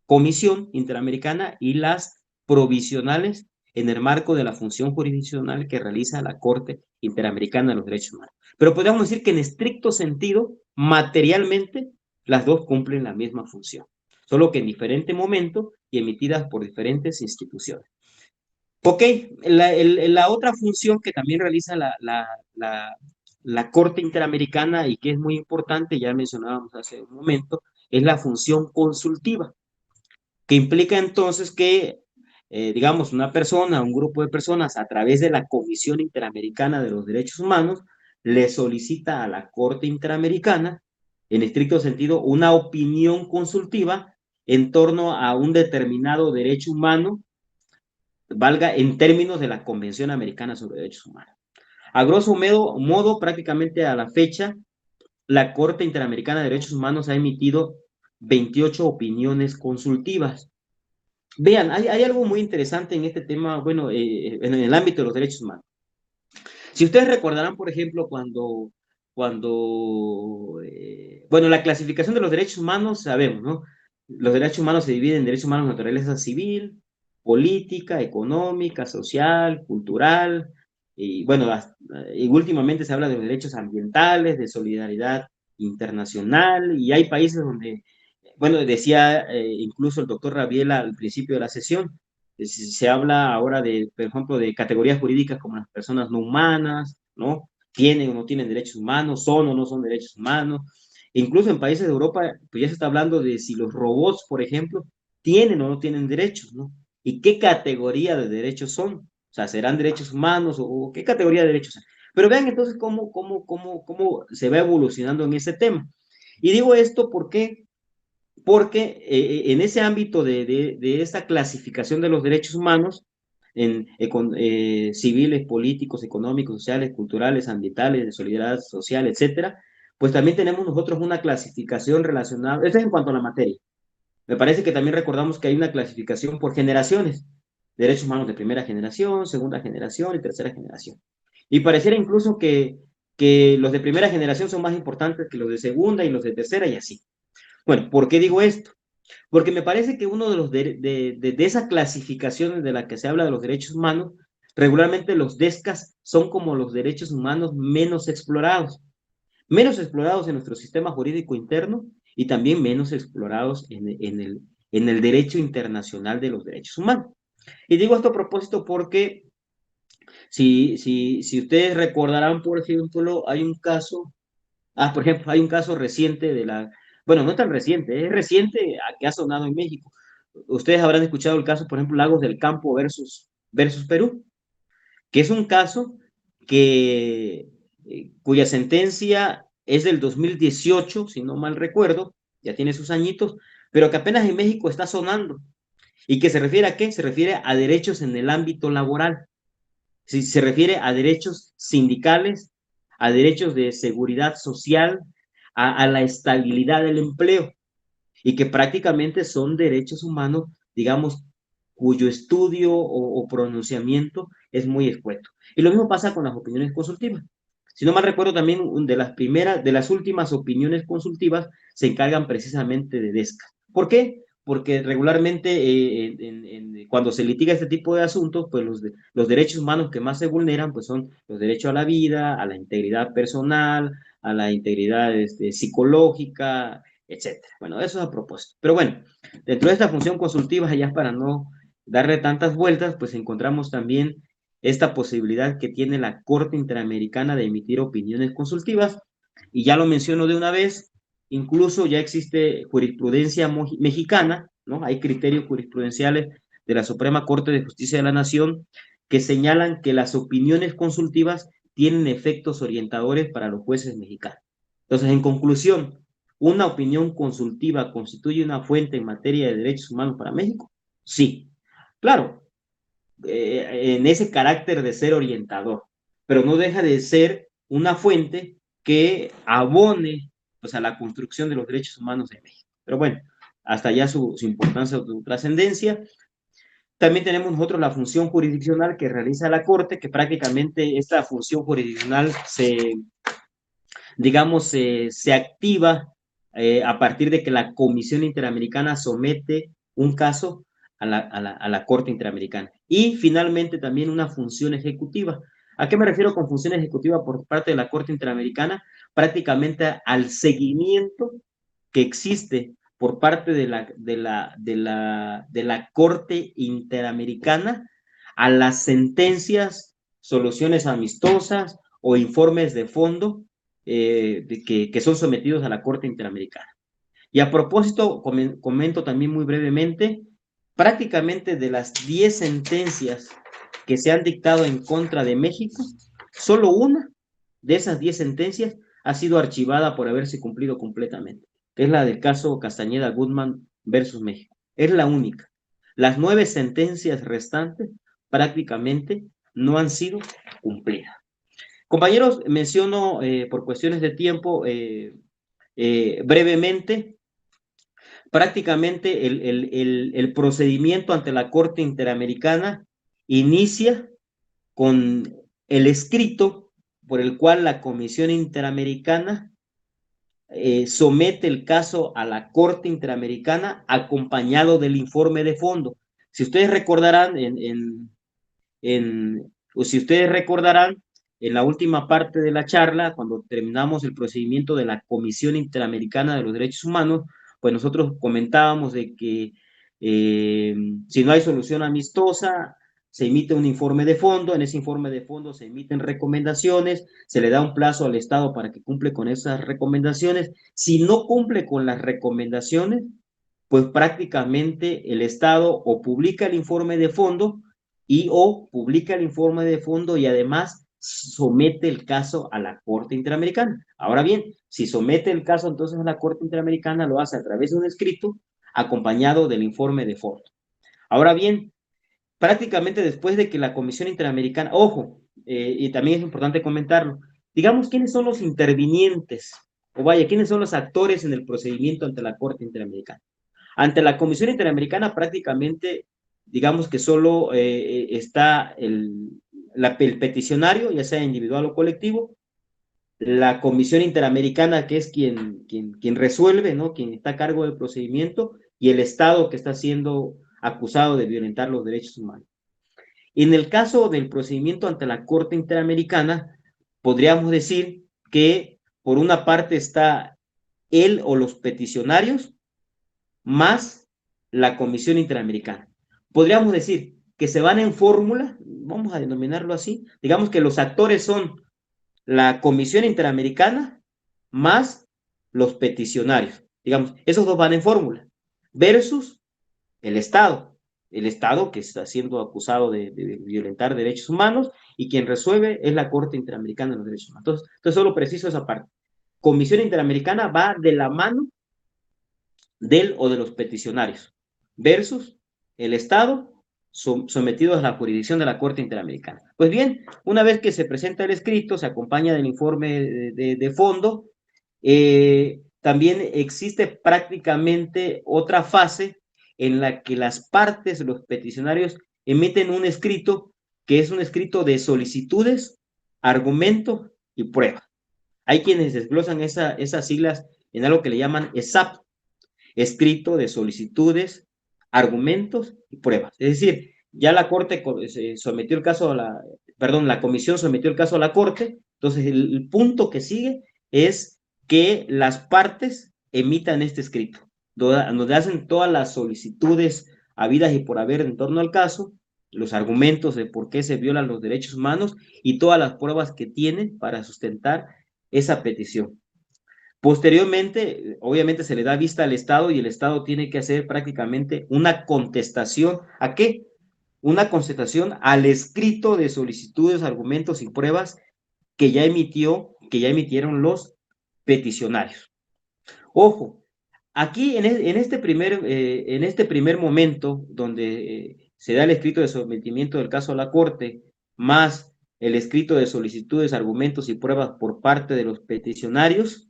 Comisión Interamericana y las provisionales en el marco de la función jurisdiccional que realiza la Corte Interamericana de los Derechos Humanos. Pero podríamos decir que en estricto sentido, materialmente, las dos cumplen la misma función, solo que en diferente momento y emitidas por diferentes instituciones. Ok, la otra función que también realiza la Corte Interamericana y que es muy importante, ya mencionábamos hace un momento, es la función consultiva, que implica entonces que, digamos, una persona, un grupo de personas, a través de la Comisión Interamericana de los Derechos Humanos, le solicita a la Corte Interamericana, en estricto sentido, una opinión consultiva en torno a un determinado derecho humano, valga en términos de la Convención Americana sobre Derechos Humanos. A grosso modo, prácticamente a la fecha, la Corte Interamericana de Derechos Humanos ha emitido 28 opiniones consultivas. Vean, hay algo muy interesante en este tema, bueno, en el ámbito de los derechos humanos. Si ustedes recordarán, por ejemplo, bueno, la clasificación de los derechos humanos, sabemos, ¿no? Los derechos humanos se dividen en derechos humanos de naturaleza civil, política, económica, social, cultural, y bueno, y últimamente se habla de los derechos ambientales, de solidaridad internacional, y hay países donde, bueno, decía incluso el doctor Rabiela al principio de la sesión, se habla ahora de, por ejemplo, de categorías jurídicas como las personas no humanas, ¿no? Tienen o no tienen derechos humanos, son o no son derechos humanos. Incluso en países de Europa, pues ya se está hablando de si los robots, por ejemplo, tienen o no tienen derechos, ¿no? ¿Y qué categoría de derechos son? O sea, ¿serán derechos humanos o qué categoría de derechos son? Pero vean entonces cómo se va evolucionando en ese tema. Y digo esto porque en ese ámbito de esta clasificación de los derechos humanos, civiles, políticos, económicos, sociales, culturales, ambientales, de solidaridad social, etcétera, pues también tenemos nosotros una clasificación relacionada, esto es en cuanto a la materia. Me parece que también recordamos que hay una clasificación por generaciones, derechos humanos de primera generación, segunda generación y tercera generación. Y pareciera incluso que los de primera generación son más importantes que los de segunda y los de tercera y así. Bueno, ¿por qué digo esto? Porque me parece que uno de los de esas clasificaciones de la que se habla de los derechos humanos, regularmente los DESCAS son como los derechos humanos menos explorados en nuestro sistema jurídico interno y también menos explorados en el derecho internacional de los derechos humanos. Y digo esto a propósito porque si ustedes recordarán, por ejemplo, hay un caso, por ejemplo, hay un caso reciente bueno, no es tan reciente, es reciente que ha sonado en México. Ustedes habrán escuchado el caso, por ejemplo, Lagos del Campo versus Perú, que es un caso cuya sentencia es del 2018, si no mal recuerdo, ya tiene sus añitos, pero que apenas en México está sonando. ¿Y que se refiere a qué? Se refiere a derechos en el ámbito laboral. Se refiere a derechos sindicales, a derechos de seguridad social, a la estabilidad del empleo, y que prácticamente son derechos humanos, digamos, cuyo estudio o pronunciamiento es muy escueto. Y lo mismo pasa con las opiniones consultivas. Si no mal recuerdo, también de las últimas opiniones consultivas se encargan precisamente de DESCA. ¿Por qué? Porque regularmente cuando se litiga este tipo de asuntos, pues los derechos humanos que más se vulneran, pues son los derechos a la vida, a la integridad personal, a la integridad psicológica, etcétera. Bueno, eso es a propósito. Pero bueno, dentro de esta función consultiva, ya para no darle tantas vueltas, pues encontramos también esta posibilidad que tiene la Corte Interamericana de emitir opiniones consultivas, y ya lo menciono de una vez, incluso ya existe jurisprudencia mexicana, ¿no? Hay criterios jurisprudenciales de la Suprema Corte de Justicia de la Nación que señalan que las opiniones consultivas tienen efectos orientadores para los jueces mexicanos. Entonces, en conclusión, ¿una opinión consultiva constituye una fuente en materia de derechos humanos para México? Sí. Claro, en ese carácter de ser orientador, pero no deja de ser una fuente que abone, pues, a la construcción de los derechos humanos en México. Pero bueno, hasta allá su importancia o su trascendencia. También tenemos nosotros la función jurisdiccional que realiza la Corte, que prácticamente esta función jurisdiccional se activa a partir de que la Comisión Interamericana somete un caso a la Corte Interamericana. Y finalmente también una función ejecutiva. ¿A qué me refiero con función ejecutiva por parte de la Corte Interamericana? Prácticamente al seguimiento que existe por parte de la Corte Interamericana a las sentencias, soluciones amistosas o informes de fondo que son sometidos a la Corte Interamericana. Y a propósito, comento también muy brevemente, prácticamente de las 10 sentencias que se han dictado en contra de México, solo una de esas 10 sentencias ha sido archivada por haberse cumplido completamente, que es la del caso Castañeda Goodman versus México. Es la única. Las 9 sentencias restantes prácticamente no han sido cumplidas. Compañeros, menciono por cuestiones de tiempo brevemente, prácticamente el procedimiento ante la Corte Interamericana inicia con el escrito por el cual la Comisión Interamericana somete el caso a la Corte Interamericana acompañado del informe de fondo. Si ustedes recordarán, si ustedes recordarán, en la última parte de la charla, cuando terminamos el procedimiento de la Comisión Interamericana de los Derechos Humanos, pues nosotros comentábamos de que si no hay solución amistosa, se emite un informe de fondo, en ese informe de fondo se emiten recomendaciones, se le da un plazo al Estado para que cumple con esas recomendaciones. Si no cumple con las recomendaciones, pues prácticamente el Estado o publica el informe de fondo o publica el informe de fondo y además somete el caso a la Corte Interamericana. Ahora bien, si somete el caso entonces a la Corte Interamericana, lo hace a través de un escrito acompañado del informe de fondo. Ahora bien, prácticamente después de que la Comisión Interamericana, ojo, y también es importante comentarlo, digamos, ¿quiénes son los intervinientes? O vaya, ¿quiénes son los actores en el procedimiento ante la Corte Interamericana? Ante la Comisión Interamericana prácticamente, digamos que solo está el peticionario, ya sea individual o colectivo, la Comisión Interamericana, que es quien resuelve, ¿no? Quien está a cargo del procedimiento, y el Estado que está siendo acusado de violentar los derechos humanos. En el caso del procedimiento ante la Corte Interamericana, podríamos decir que por una parte está él o los peticionarios, más la Comisión Interamericana. Podríamos decir que se van en fórmula, vamos a denominarlo así, digamos que los actores son la Comisión Interamericana más los peticionarios. Digamos, esos dos van en fórmula, versus el Estado que está siendo acusado de violentar derechos humanos, y quien resuelve es la Corte Interamericana de los Derechos Humanos. Entonces solo preciso esa parte. Comisión Interamericana va de la mano del o de los peticionarios, versus el Estado sometidos a la jurisdicción de la Corte Interamericana. Pues bien, una vez que se presenta el escrito, se acompaña del informe de fondo, también existe prácticamente otra fase en la que las partes, los peticionarios, emiten un escrito que es un escrito de solicitudes, argumento y prueba. Hay quienes desglosan esas siglas en algo que le llaman ESAP, escrito de solicitudes, argumentos y pruebas. Es decir, ya la Corte sometió el caso a la Comisión sometió el caso a la Corte, entonces el punto que sigue es que las partes emitan este escrito, donde hacen todas las solicitudes habidas y por haber en torno al caso, los argumentos de por qué se violan los derechos humanos y todas las pruebas que tienen para sustentar esa petición. Posteriormente, obviamente se le da vista al Estado y el Estado tiene que hacer prácticamente una contestación. ¿A qué? Una contestación al escrito de solicitudes, argumentos y pruebas que ya emitieron los peticionarios. Ojo, aquí en este primer momento donde se da el escrito de sometimiento del caso a la Corte, más el escrito de solicitudes, argumentos y pruebas por parte de los peticionarios,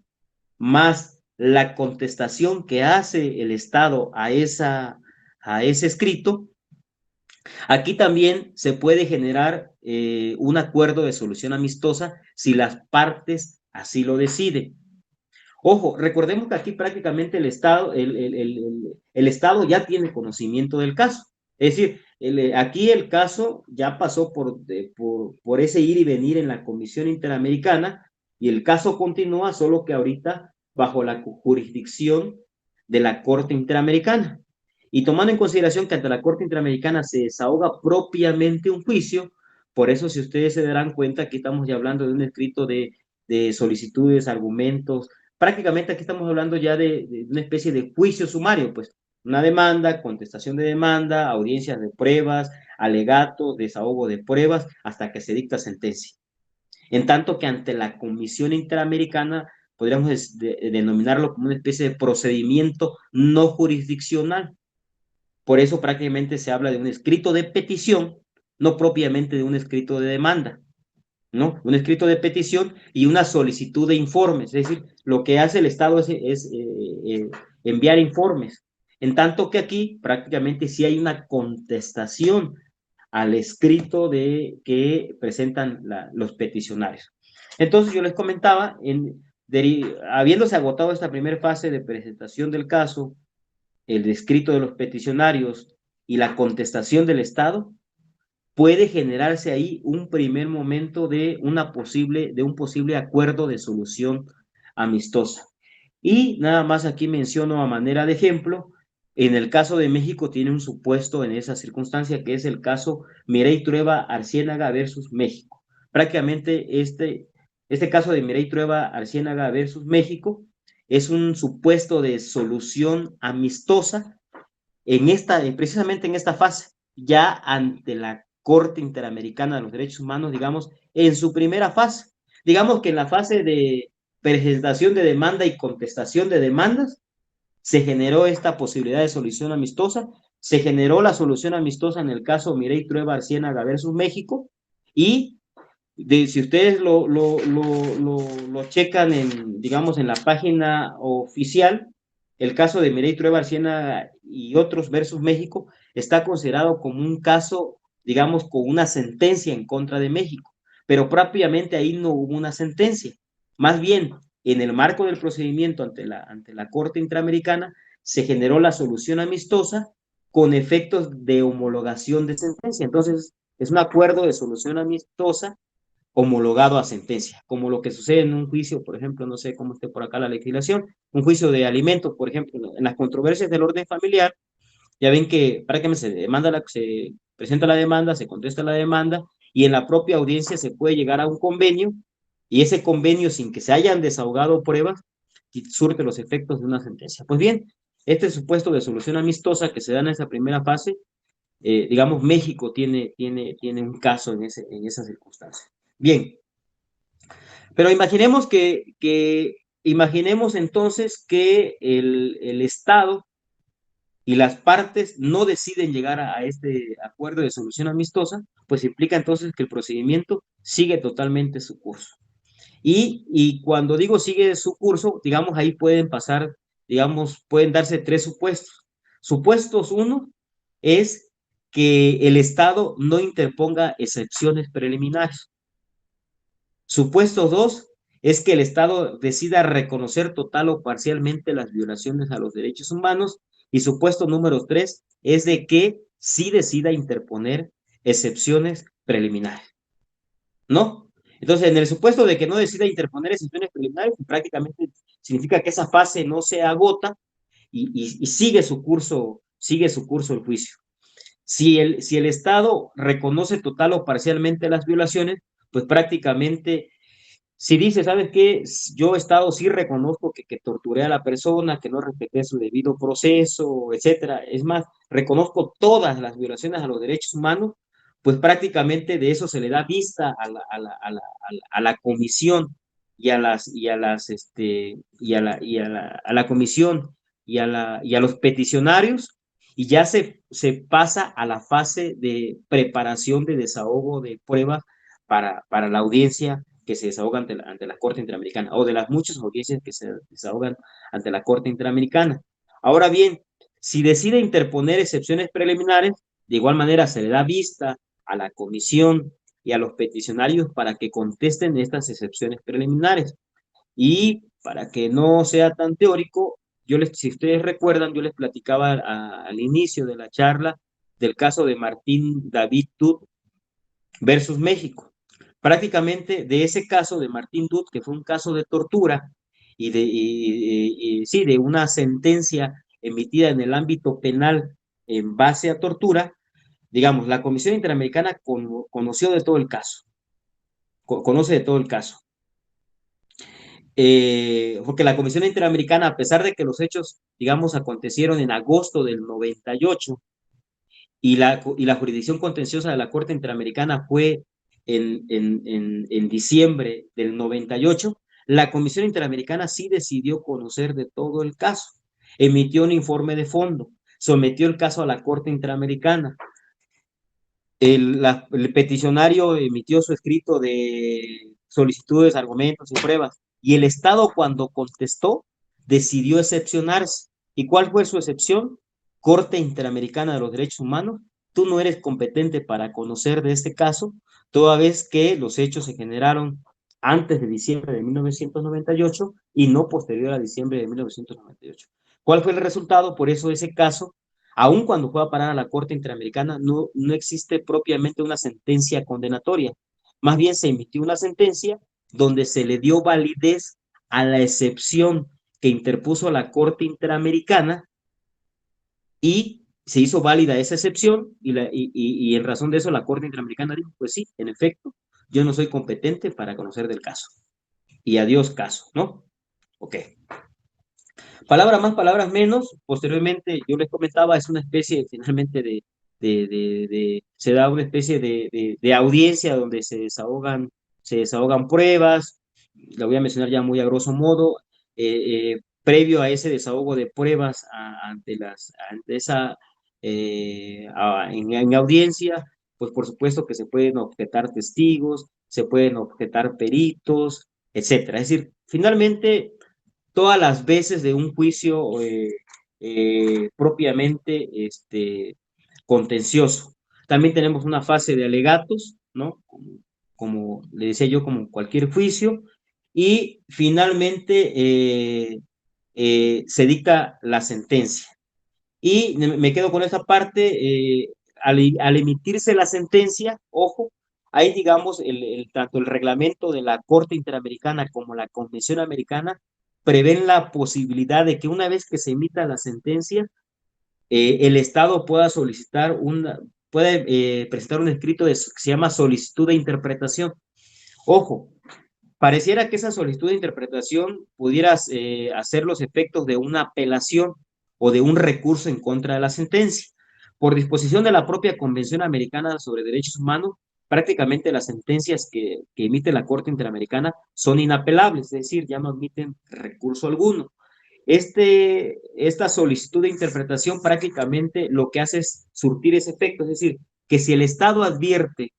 más la contestación que hace el Estado a ese escrito, aquí también se puede generar un acuerdo de solución amistosa si las partes así lo deciden. Ojo, recordemos que aquí prácticamente el Estado ya tiene conocimiento del caso. Es decir, aquí el caso ya pasó por ese ir y venir en la Comisión Interamericana y el caso continúa, solo que ahorita bajo la jurisdicción de la Corte Interamericana. Y tomando en consideración que ante la Corte Interamericana se desahoga propiamente un juicio, por eso si ustedes se darán cuenta, aquí estamos ya hablando de un escrito de solicitudes, argumentos. Prácticamente aquí estamos hablando ya de una especie de juicio sumario, pues una demanda, contestación de demanda, audiencias de pruebas, alegatos, desahogo de pruebas, hasta que se dicta sentencia. En tanto que ante la Comisión Interamericana podríamos denominarlo como una especie de procedimiento no jurisdiccional. Por eso prácticamente se habla de un escrito de petición, no propiamente de un escrito de demanda, ¿no? Un escrito de petición y una solicitud de informes. Es decir, lo que hace el Estado es enviar informes. En tanto que aquí prácticamente sí hay una contestación al escrito que presentan los peticionarios. Entonces yo les comentaba, habiéndose agotado esta primera fase de presentación del caso, el escrito de los peticionarios y la contestación del Estado, puede generarse ahí un primer momento de un posible acuerdo de solución amistosa. Y nada más aquí menciono a manera de ejemplo, en el caso de México tiene un supuesto en esa circunstancia que es el caso Mireille Trueba Arciénaga versus México. Prácticamente este caso de Mireille Trueba Arciénaga versus México es un supuesto de solución amistosa precisamente en esta fase, ya ante la Corte Interamericana de los Derechos Humanos, digamos, en su primera fase. Digamos que en la fase de presentación de demanda y contestación de demandas, se generó esta posibilidad de solución amistosa, se generó la solución amistosa en el caso Mireille Trueba Arciénaga versus México, y si ustedes lo checan digamos, en la página oficial, el caso de Mireille Trueba Arciénaga y otros versus México está considerado como un caso, digamos, con una sentencia en contra de México, pero propiamente ahí no hubo una sentencia. Más bien, en el marco del procedimiento ante la Corte Interamericana, se generó la solución amistosa con efectos de homologación de sentencia. Entonces, es un acuerdo de solución amistosa homologado a sentencia, como lo que sucede en un juicio, por ejemplo, no sé cómo esté por acá la legislación, un juicio de alimentos, por ejemplo, en las controversias del orden familiar, ya ven que prácticamente se presenta la demanda, se contesta la demanda, y en la propia audiencia se puede llegar a un convenio, y ese convenio, sin que se hayan desahogado pruebas, surte los efectos de una sentencia. Pues bien, este supuesto de solución amistosa que se da en esa primera fase, digamos, México tiene un caso en esa circunstancia. Bien, pero imaginemos entonces que el Estado y las partes no deciden llegar a este acuerdo de solución amistosa, pues implica entonces que el procedimiento sigue totalmente su curso. Y cuando digo sigue su curso, digamos, ahí pueden pasar, digamos, pueden darse tres supuestos. Supuestos uno es que el Estado no interponga excepciones preliminares. Supuesto dos es que el Estado decida reconocer total o parcialmente las violaciones a los derechos humanos. Y supuesto número tres es de que sí decida interponer excepciones preliminares, ¿no? Entonces, en el supuesto de que no decida interponer excepciones preliminares, prácticamente significa que esa fase no se agota y sigue su curso el juicio. Si el Estado reconoce total o parcialmente las violaciones, pues prácticamente, si dice, ¿sabes qué? Yo, Estado, sí reconozco que torturé a la persona, que no respeté su debido proceso, etcétera. Es más, reconozco todas las violaciones a los derechos humanos, pues prácticamente de eso se le da vista a la comisión y a la comisión y a los peticionarios, y ya se pasa a la fase de preparación de desahogo de pruebas para la audiencia que se desahoga ante la Corte Interamericana, o de las muchas audiencias que se desahogan ante la Corte Interamericana. Ahora bien, si decide interponer excepciones preliminares, de igual manera se le da vista a la comisión y a los peticionarios para que contesten estas excepciones preliminares. Y para que no sea tan teórico, si ustedes recuerdan, yo les platicaba al inicio de la charla del caso de Martín David Dut versus México. Prácticamente de ese caso de Martín Dut, que fue un caso de tortura sí, de una sentencia emitida en el ámbito penal en base a tortura, digamos, la Comisión Interamericana conoció de todo el caso, conoce de todo el caso. Porque la Comisión Interamericana, a pesar de que los hechos, digamos, acontecieron en agosto del 98 y la jurisdicción contenciosa de la Corte Interamericana fue en diciembre del 98, la Comisión Interamericana sí decidió conocer de todo el caso, emitió un informe de fondo, sometió el caso a la Corte Interamericana. El peticionario emitió su escrito de solicitudes, argumentos y pruebas, y el Estado, cuando contestó, decidió excepcionarse. ¿Y cuál fue su excepción? Corte Interamericana de los Derechos Humanos, tú no eres competente para conocer de este caso, toda vez que los hechos se generaron antes de diciembre de 1998 y no posterior a diciembre de 1998. ¿Cuál fue el resultado? Por eso ese caso, aun cuando fue a parar a la Corte Interamericana, no existe propiamente una sentencia condenatoria. Más bien se emitió una sentencia donde se le dio validez a la excepción que interpuso la Corte Interamericana, y se hizo válida esa excepción, y en razón de eso la Corte Interamericana dijo, pues sí, en efecto, yo no soy competente para conocer del caso. Y adiós caso, ¿no? Ok. Palabras más, palabras menos. Posteriormente, yo les comentaba, es una especie finalmente se da una especie de audiencia donde se desahogan pruebas. La voy a mencionar ya muy a grosso modo. Previo a ese desahogo de pruebas en audiencia, pues por supuesto que se pueden objetar testigos, se pueden objetar peritos, etcétera. Es decir, finalmente todas las veces de un juicio propiamente contencioso. También tenemos una fase de alegatos, ¿no? Como le decía yo, como cualquier juicio. Y finalmente se dicta la sentencia. Y me quedo con esta parte, al emitirse la sentencia, ojo, ahí digamos, tanto el reglamento de la Corte Interamericana como la Convención Americana prevén la posibilidad de que una vez que se emita la sentencia, el Estado pueda presentar un escrito que se llama solicitud de interpretación. Ojo, pareciera que esa solicitud de interpretación pudiera hacer los efectos de una apelación o de un recurso en contra de la sentencia. Por disposición de la propia Convención Americana sobre Derechos Humanos, prácticamente las sentencias que emite la Corte Interamericana son inapelables, es decir, ya no admiten recurso alguno. esta solicitud de interpretación prácticamente lo que hace es surtir ese efecto, es decir, que si el Estado advierte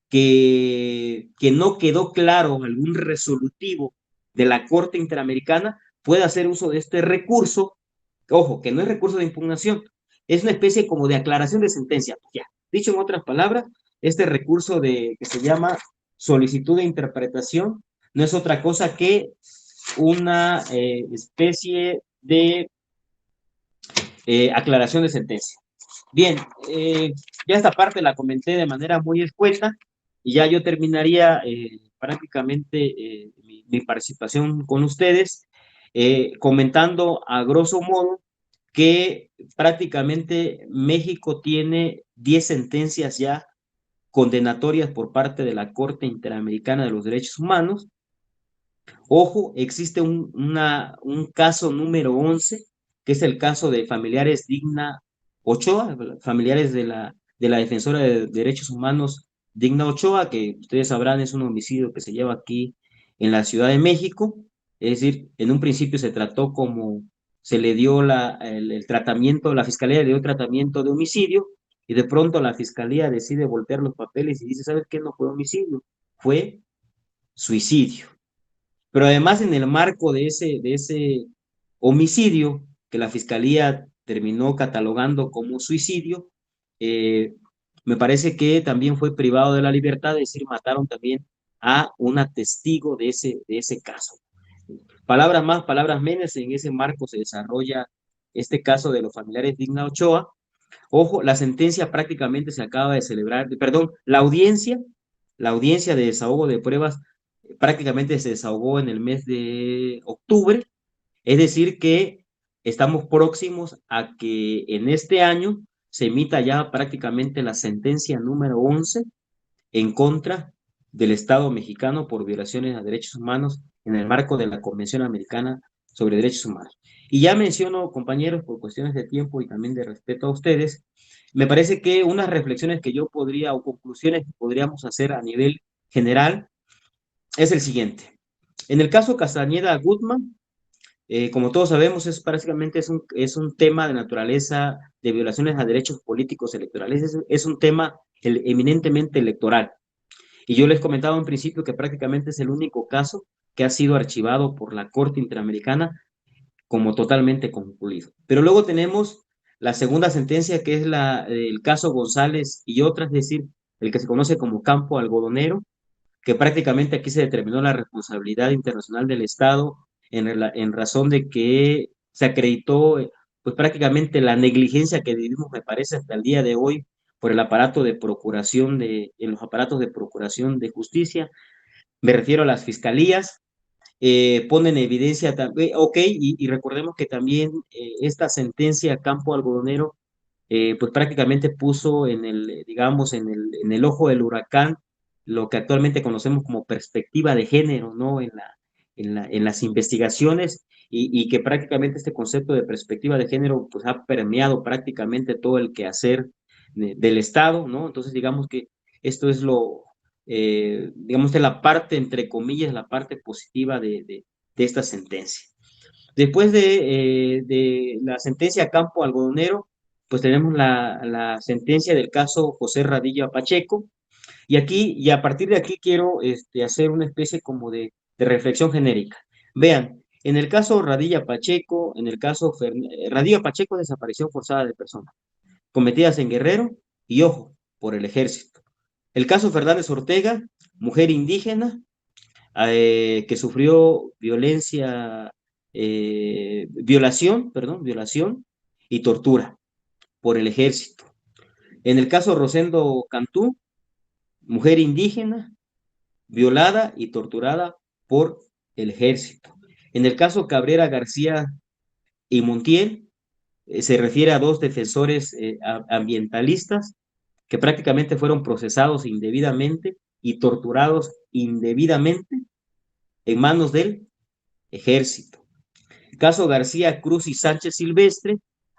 que no quedó claro algún resolutivo de la Corte Interamericana, puede hacer uso de este recurso. Ojo, que no es recurso de impugnación, es una especie como de aclaración de sentencia. Ya, dicho en otras palabras, este recurso que se llama solicitud de interpretación no es otra cosa que una especie de aclaración de sentencia. Bien, ya esta parte la comenté de manera muy escueta y ya yo terminaría prácticamente mi participación con ustedes comentando a grosso modo que prácticamente México tiene 10 sentencias ya condenatorias por parte de la Corte Interamericana de los Derechos Humanos. Ojo, existe un caso número 11, que es el caso de familiares Digna Ochoa, familiares de la defensora de derechos humanos Digna Ochoa, que ustedes sabrán es un homicidio que se lleva aquí en la Ciudad de México. Es decir, en un principio se trató como se le dio el tratamiento, la fiscalía le dio tratamiento de homicidio, y de pronto la fiscalía decide voltear los papeles y dice, ¿sabes qué? No fue homicidio, fue suicidio. Pero además en el marco de ese homicidio que la fiscalía terminó catalogando como suicidio, eh, me parece que también fue privado de la libertad, es decir, mataron también a una testigo de ese caso. Palabras más, palabras menos, en ese marco se desarrolla este caso de los familiares Digna Ochoa. Ojo, la sentencia prácticamente se acaba de celebrar, perdón, la audiencia de desahogo de pruebas prácticamente se desahogó en el mes de octubre, es decir que estamos próximos a que en este año se emita ya prácticamente la sentencia número 11 en contra del Estado mexicano por violaciones a derechos humanos en el marco de la Convención Americana sobre Derechos Humanos. Y ya menciono, compañeros, por cuestiones de tiempo y también de respeto a ustedes, me parece que unas reflexiones que yo podría, o conclusiones que podríamos hacer a nivel general, es el siguiente. En el caso Castañeda Gutmann, como todos sabemos, prácticamente es un tema de naturaleza de violaciones a derechos políticos electorales, es un tema eminentemente electoral. Y yo les comentaba en principio que prácticamente es el único caso que ha sido archivado por la Corte Interamericana como totalmente concluido. Pero luego tenemos la segunda sentencia, que es el caso González y otras, es decir, el que se conoce como campo algodonero, que prácticamente aquí se determinó la responsabilidad internacional del Estado en razón de que se acreditó pues prácticamente la negligencia que vivimos, me parece, hasta el día de hoy por el aparato de procuración en los aparatos de procuración de justicia. Me refiero a las fiscalías, ponen en evidencia también, ok, y recordemos que también esta sentencia Campo Algodonero pues prácticamente puso digamos, en el ojo del huracán lo que actualmente conocemos como perspectiva de género, ¿no? En las investigaciones, y que prácticamente este concepto de perspectiva de género pues ha permeado prácticamente todo el quehacer del Estado, ¿no? Entonces digamos que esto es digamos, de la parte, entre comillas, la parte positiva de esta sentencia. Después de la sentencia Campo Algodonero, pues tenemos la sentencia del caso José Radilla Pacheco, y a partir de aquí quiero hacer una especie como de reflexión genérica. Vean, en el caso Radilla Pacheco, Radilla Pacheco, desaparición forzada de personas, cometidas en Guerrero, y ojo, por el ejército. El caso Fernández Ortega, mujer indígena, que sufrió violación y tortura por el ejército. En el caso Rosendo Cantú, mujer indígena, violada y torturada por el ejército. En el caso Cabrera García y Montiel, se refiere a dos defensores ambientalistas que prácticamente fueron procesados indebidamente y torturados indebidamente en manos del ejército. Caso García Cruz y Sánchez Silvestre,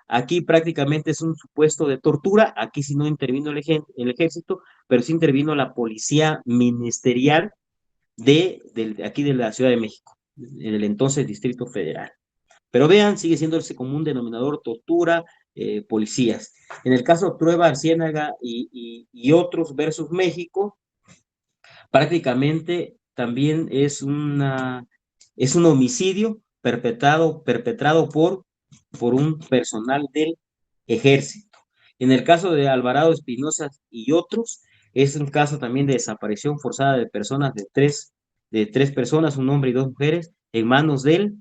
aquí prácticamente es un supuesto de tortura, aquí sí no intervino el ejército, pero sí intervino la policía ministerial aquí de la Ciudad de México, en el entonces Distrito Federal. Pero vean, sigue siendo ese común denominador: tortura, policías. En el caso Trueba, Arciénaga y otros versus México, prácticamente también es un homicidio perpetrado por un personal del ejército. En el caso de Alvarado Espinosa y otros, es un caso también de desaparición forzada de personas, de tres personas, un hombre y dos mujeres, en manos del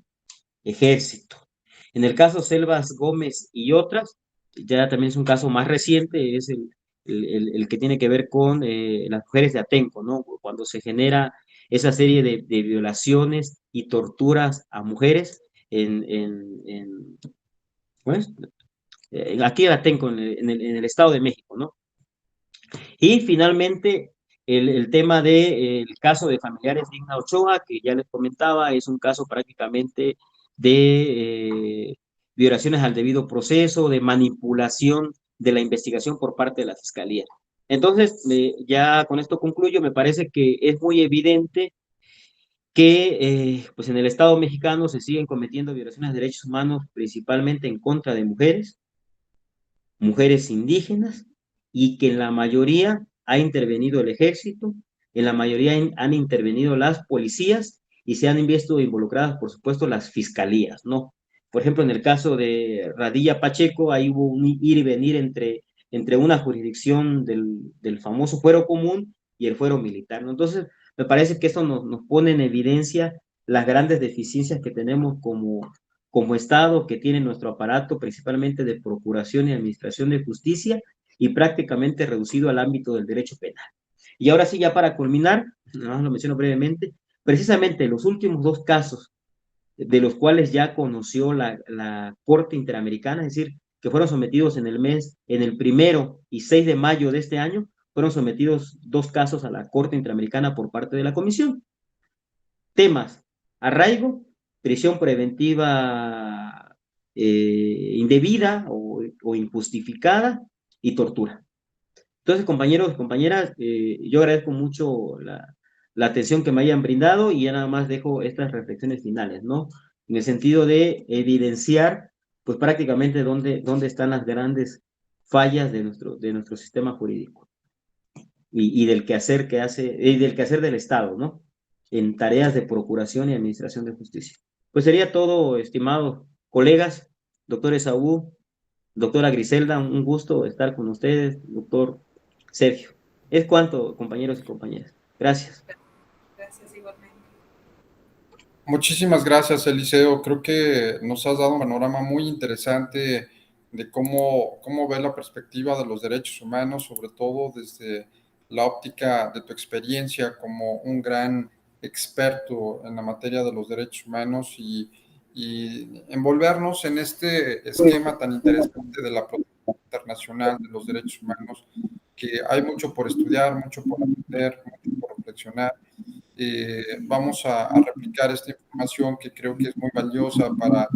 ejército. En el caso Selvas Gómez y otras, ya también es un caso más reciente, es el que tiene que ver con las mujeres de Atenco, ¿no? Cuando se genera esa serie de violaciones y torturas a mujeres ¿cómo es? Aquí en Atenco, en el Estado de México, ¿no? Y finalmente, el tema del caso de familiares de Digna Ochoa, que ya les comentaba, es un caso prácticamente de violaciones al debido proceso, de manipulación de la investigación por parte de la Fiscalía. Entonces, ya con esto concluyo. Me parece que es muy evidente que pues en el Estado mexicano se siguen cometiendo violaciones de derechos humanos, principalmente en contra de mujeres indígenas, y que en la mayoría ha intervenido el ejército, en la mayoría han intervenido las policías y se han visto involucradas, por supuesto, las fiscalías, ¿no? Por ejemplo, en el caso de Radilla Pacheco, ahí hubo un ir y venir entre una jurisdicción del famoso fuero común y el fuero militar, ¿no? Entonces, me parece que esto nos pone en evidencia las grandes deficiencias que tenemos como Estado, que tiene nuestro aparato principalmente de procuración y administración de justicia, y prácticamente reducido al ámbito del derecho penal. Y ahora sí, ya para culminar, nada más lo menciono brevemente, precisamente los últimos dos casos de los cuales ya conoció la Corte Interamericana, es decir, que fueron sometidos en el 1 y 6 de mayo de este año, fueron sometidos dos casos a la Corte Interamericana por parte de la Comisión. Temas: arraigo, prisión preventiva indebida o injustificada, y tortura. Entonces, compañeros y compañeras, yo agradezco mucho la atención que me hayan brindado, y ya nada más dejo estas reflexiones finales, ¿no? En el sentido de evidenciar, pues prácticamente dónde están las grandes fallas de nuestro sistema jurídico y del quehacer del Estado, ¿no? En tareas de procuración y administración de justicia. Pues sería todo, estimados colegas, doctor Esaú, doctora Griselda, un gusto estar con ustedes, doctor Sergio. Es cuanto, compañeros y compañeras. Gracias. Gracias igualmente. Muchísimas gracias, Eliseo. Creo que nos has dado un panorama muy interesante de cómo ves la perspectiva de los derechos humanos, sobre todo desde la óptica de tu experiencia como un gran experto en la materia de los derechos humanos, y envolvernos en este esquema tan interesante de la protección internacional de los derechos humanos, que hay mucho por estudiar, mucho por aprender, mucho por reflexionar. Vamos a replicar esta información, que creo que es muy valiosa para,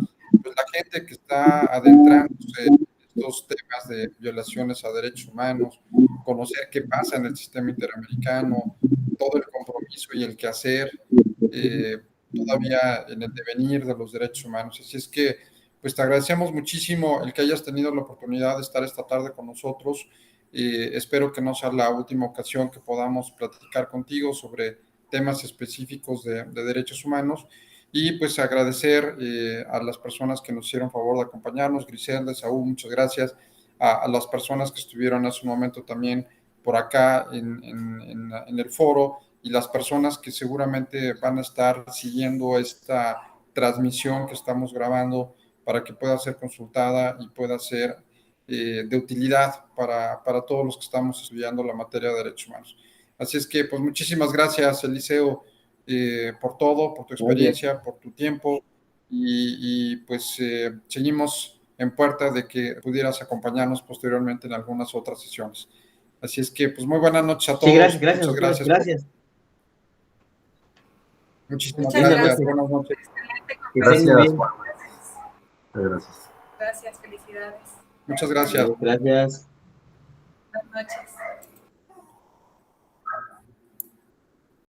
pues, la gente que está adentrándose en estos temas de violaciones a derechos humanos, conocer qué pasa en el sistema interamericano, todo el compromiso y el quehacer todavía en el devenir de los derechos humanos. Así es que, pues, te agradecemos muchísimo el que hayas tenido la oportunidad de estar esta tarde con nosotros. Espero que no sea la última ocasión que podamos platicar contigo sobre temas específicos de derechos humanos. Y pues agradecer a las personas que nos hicieron favor de acompañarnos: Griselda, Saúl, muchas gracias. A las personas que estuvieron hace un momento también por acá en el foro, y las personas que seguramente van a estar siguiendo esta transmisión que estamos grabando, para que pueda ser consultada y pueda ser de utilidad para todos los que estamos estudiando la materia de derechos humanos. Así es que, pues, muchísimas gracias, Eliseo, por todo, por tu experiencia, por tu tiempo, y pues seguimos en puerta de que pudieras acompañarnos posteriormente en algunas otras sesiones. Así es que, pues, muy buenas noches a todos. Sí, gracias, Muchas doctores, gracias. gracias. Muchísimas Muchas gracias. gracias. Buenas noches. Excelente Que estén muy Gracias, bien. Juan. Gracias. Gracias, felicidades. Muchas gracias. Gracias. Buenas noches.